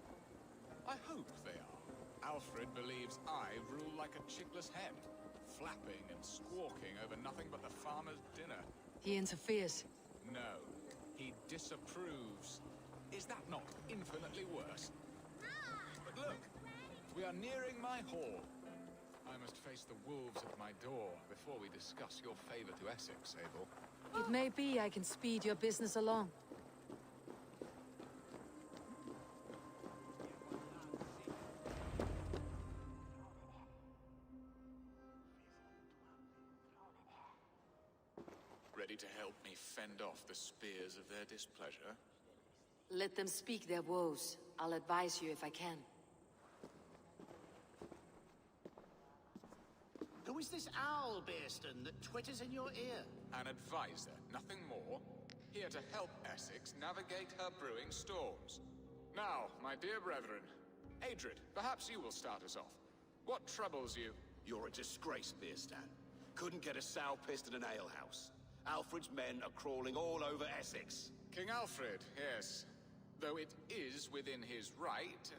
I hope they are. Alfred believes I rule like a chickless hen, flapping and squawking over nothing but the farmer's dinner. He interferes. No, he disapproves. Is that not infinitely worse? But look, we are nearing my hall. I must face the wolves at my door before we discuss your favor to Essex, Abel. It may be I can speed your business along. Ready to help me fend off the spears of their displeasure? Let them speak their woes. I'll advise you if I can. Who is this owl, Bearston, that twitters in your ear? An advisor, nothing more. Here to help Essex navigate her brewing storms. Now, my dear brethren, Adrid, perhaps you will start us off. What troubles you? You're a disgrace, Bearstan. Couldn't get a sow pissed in an alehouse. Alfred's men are crawling all over Essex. King Alfred, yes. Though it is within his right,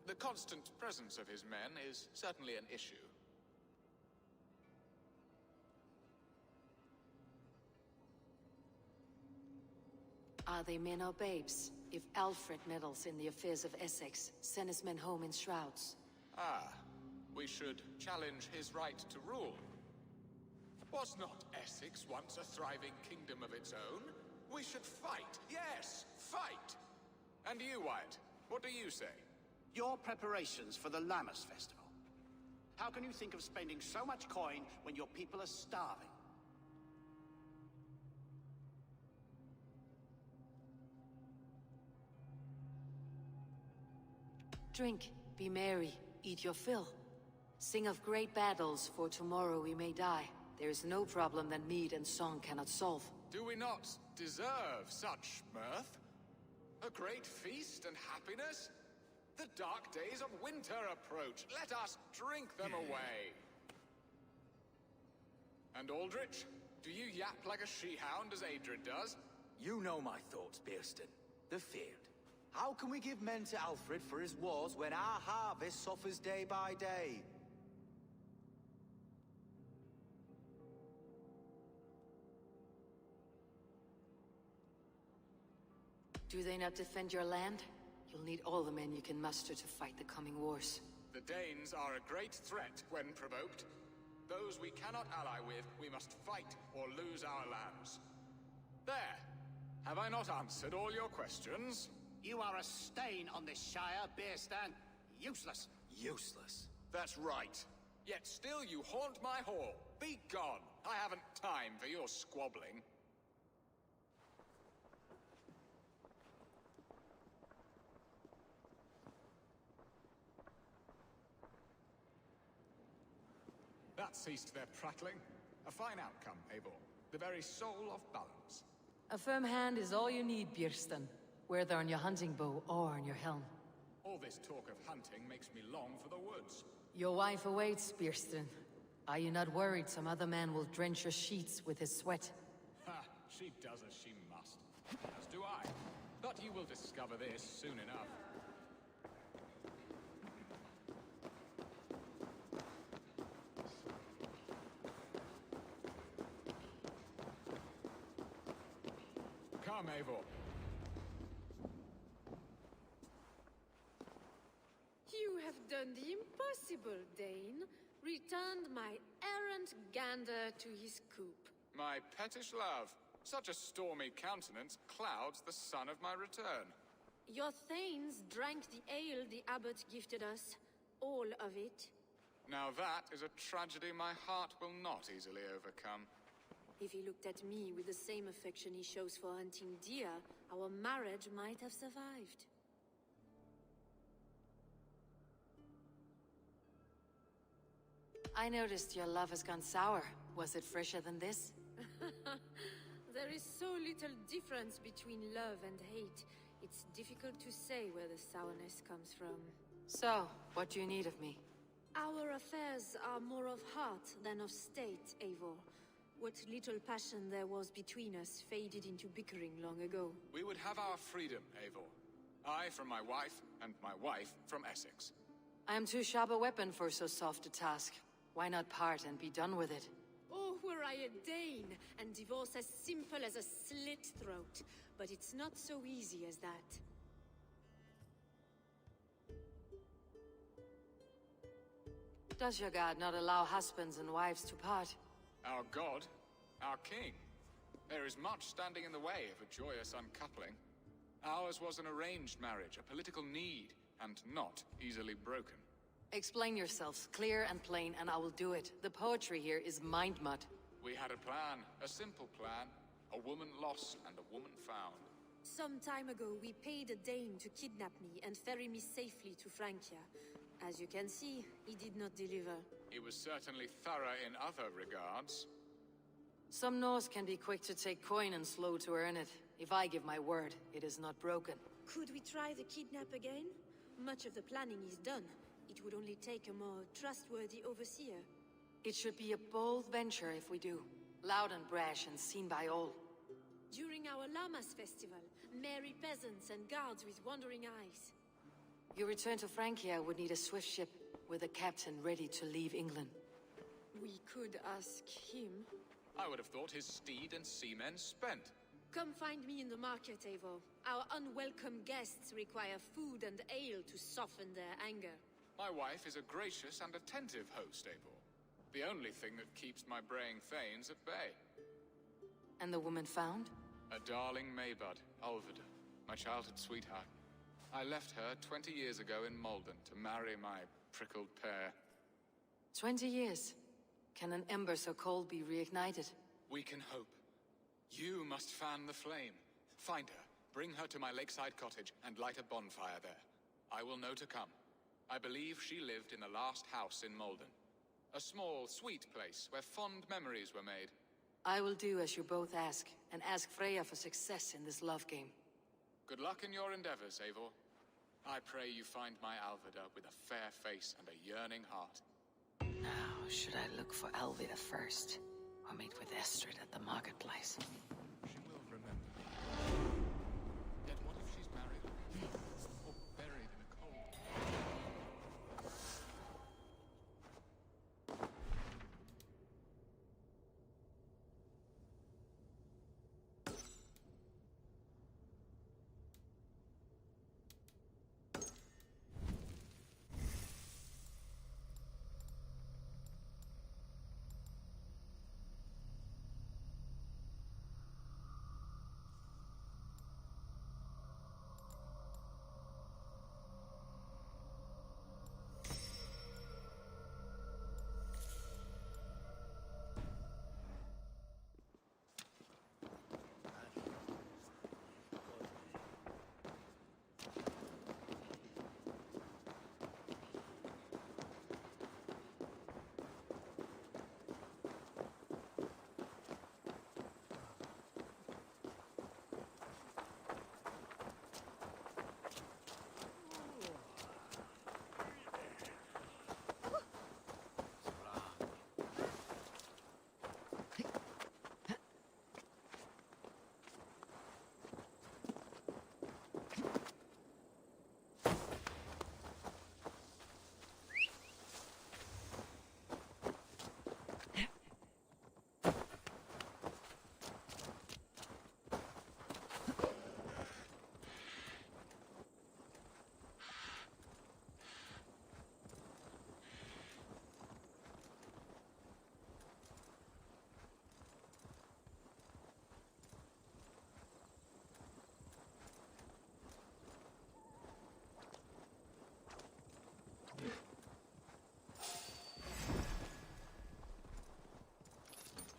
the constant presence of his men is certainly an issue. Are they men or babes? If Alfred meddles in the affairs of Essex, send his men home in shrouds. Ah, we should challenge his right to rule. Was not Essex once a thriving kingdom of its own? We should fight, yes, fight! And you, Wyatt, what do you say? Your preparations for the Lammas Festival. How can you think of spending so much coin when your people are starving? Drink, be merry, eat your fill. Sing of great battles, for tomorrow we may die. There is no problem that mead and song cannot solve. Do we not deserve such mirth? A great feast and happiness? The dark days of winter approach. Let us drink them away. And Aldrich, do you yap like a she-hound as Adrid does? You know my thoughts, Bearston. The feared. How can we give men to Alfred for his wars when our harvest suffers day by day? Do they not defend your land? You'll need all the men you can muster to fight the coming wars. The Danes are a great threat when provoked. Those we cannot ally with, we must fight or lose our lands. There! Have I not answered all your questions? You are a stain on this Shire, Bearstan. Useless. Useless? That's right. Yet still you haunt my hall. Be gone! I haven't time for your squabbling. That ceased their prattling. A fine outcome, Eivor. The very soul of balance. A firm hand is all you need, Bearston. Whether on your hunting bow or on your helm. All this talk of hunting makes me long for the woods. Your wife awaits, Bearston. Are you not worried some other man will drench your sheets with his sweat? Ha! She does as she must. As do I. But you will discover this soon enough. Come, Eivor. You have done the impossible, Dane. Returned my errant gander to his coop. My pettish love. Such a stormy countenance clouds the sun of my return. Your thanes drank the ale the abbot gifted us. All of it. Now that is a tragedy my heart will not easily overcome. If he looked at me with the same affection he shows for hunting deer, our marriage might have survived. I noticed your love has gone sour. Was it fresher than this? There is so little difference between love and hate. It's difficult to say where the sourness comes from. So, what do you need of me? Our affairs are more of heart than of state, Eivor. What little passion there was between us faded into bickering long ago. We would have our freedom, Eivor. I from my wife, and my wife from Essex. I am too sharp a weapon for so soft a task. Why not part and be done with it? Oh, were I by a Dane and divorce as simple as a slit throat. But it's not so easy as that. Does your god not allow husbands and wives to part? Our god? Our king? There is much standing in the way of a joyous uncoupling. Ours was an arranged marriage, a political need, and not easily broken. Explain yourselves, clear and plain, and I will do it. The poetry here is mind mud. We had a plan, a simple plan. A woman lost and a woman found. Some time ago, we paid a Dane to kidnap me and ferry me safely to Francia. As you can see, he did not deliver. He was certainly thorough in other regards. Some Norse can be quick to take coin and slow to earn it. If I give my word, it is not broken. Could we try the kidnap again? Much of the planning is done. It would only take a more trustworthy overseer. It should be a bold venture if we do. Loud and brash and seen by all. During our Llamas festival, merry peasants and guards with wandering eyes. Your return to Francia would need a swift ship with a captain ready to leave England. We could ask him. I would have thought his steed and seamen spent. Come find me in the market, Eivor. Our unwelcome guests require food and ale to soften their anger. My wife is a gracious and attentive host, Eivor. The only thing that keeps my braying thanes at bay. And the woman found? A darling Maybud, Ulvida, my childhood sweetheart. I left her 20 years ago in Malden to marry my prickled pair. 20 years? Can an ember so cold be reignited? We can hope. You must fan the flame. Find her, bring her to my lakeside cottage, and light a bonfire there. I will know to come. I believe she lived in the last house in Malden. A small, sweet place where fond memories were made. I will do as you both ask, and ask Freya for success in this love game. Good luck in your endeavors, Eivor. I pray you find my Alvida with a fair face and a yearning heart. Now, should I look for Alvida first, or meet with Estrid at the marketplace? She will remember me. Yet what if she's married? Or buried in a cold?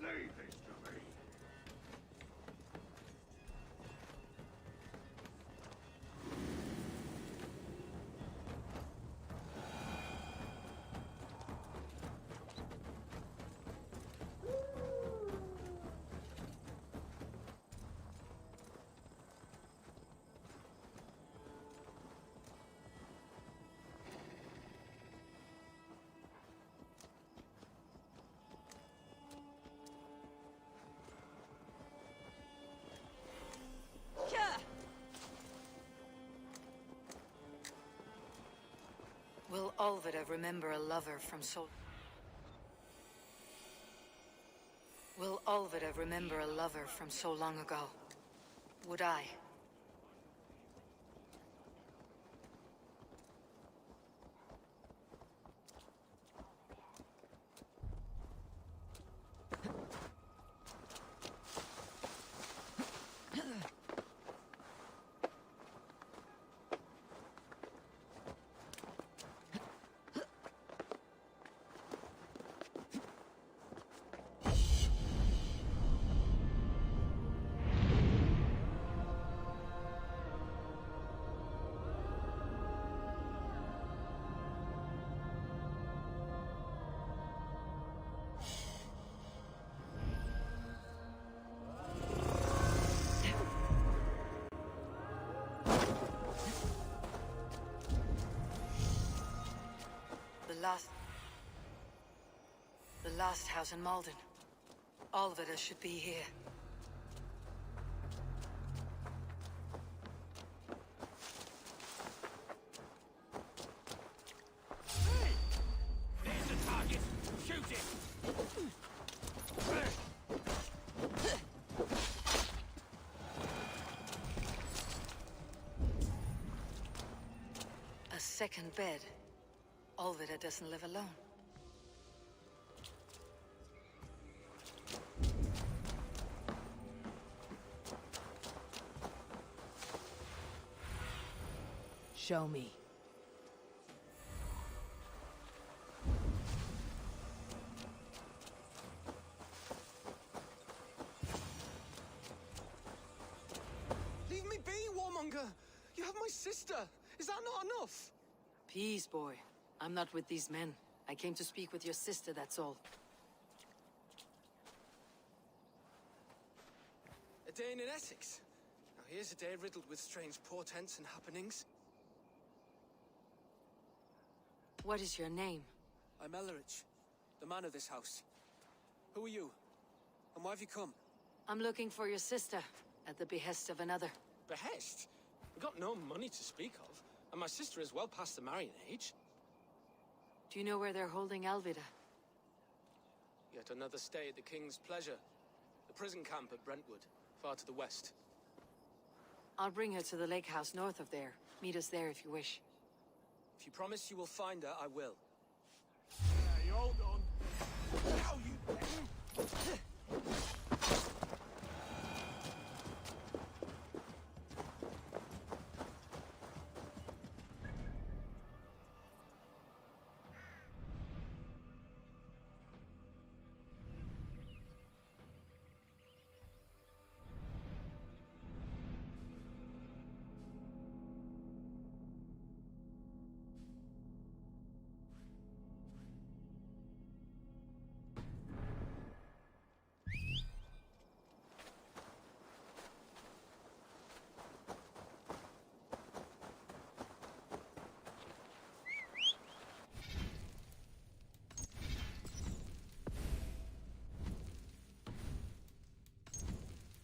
Leave this to me. Will Alvida remember a lover from Will All that I remember a lover from so long ago. Would I? The last house in Malden. All of it should be here. There's the target! Shoot it! A second bed. Olvida doesn't live alone. Show me. Leave me be, warmonger! You have my sister! Is that not enough? Peace, boy. I'm not with these men. I came to speak with your sister, that's all. A day in Essex. Now here's a day riddled with strange portents and happenings. What is your name? I'm Ellerich, the man of this house. Who are you? And why have you come? I'm looking for your sister, at the behest of another. Behest? We've got no money to speak of, and my sister is well past the marrying age. Do you know where they're holding Alvida? Yet another stay at the King's pleasure. The prison camp at Brentwood, far to the west. I'll bring her to the lake house north of there. Meet us there if you wish. If you promise you will find her, I will. Hey, hold on. How you...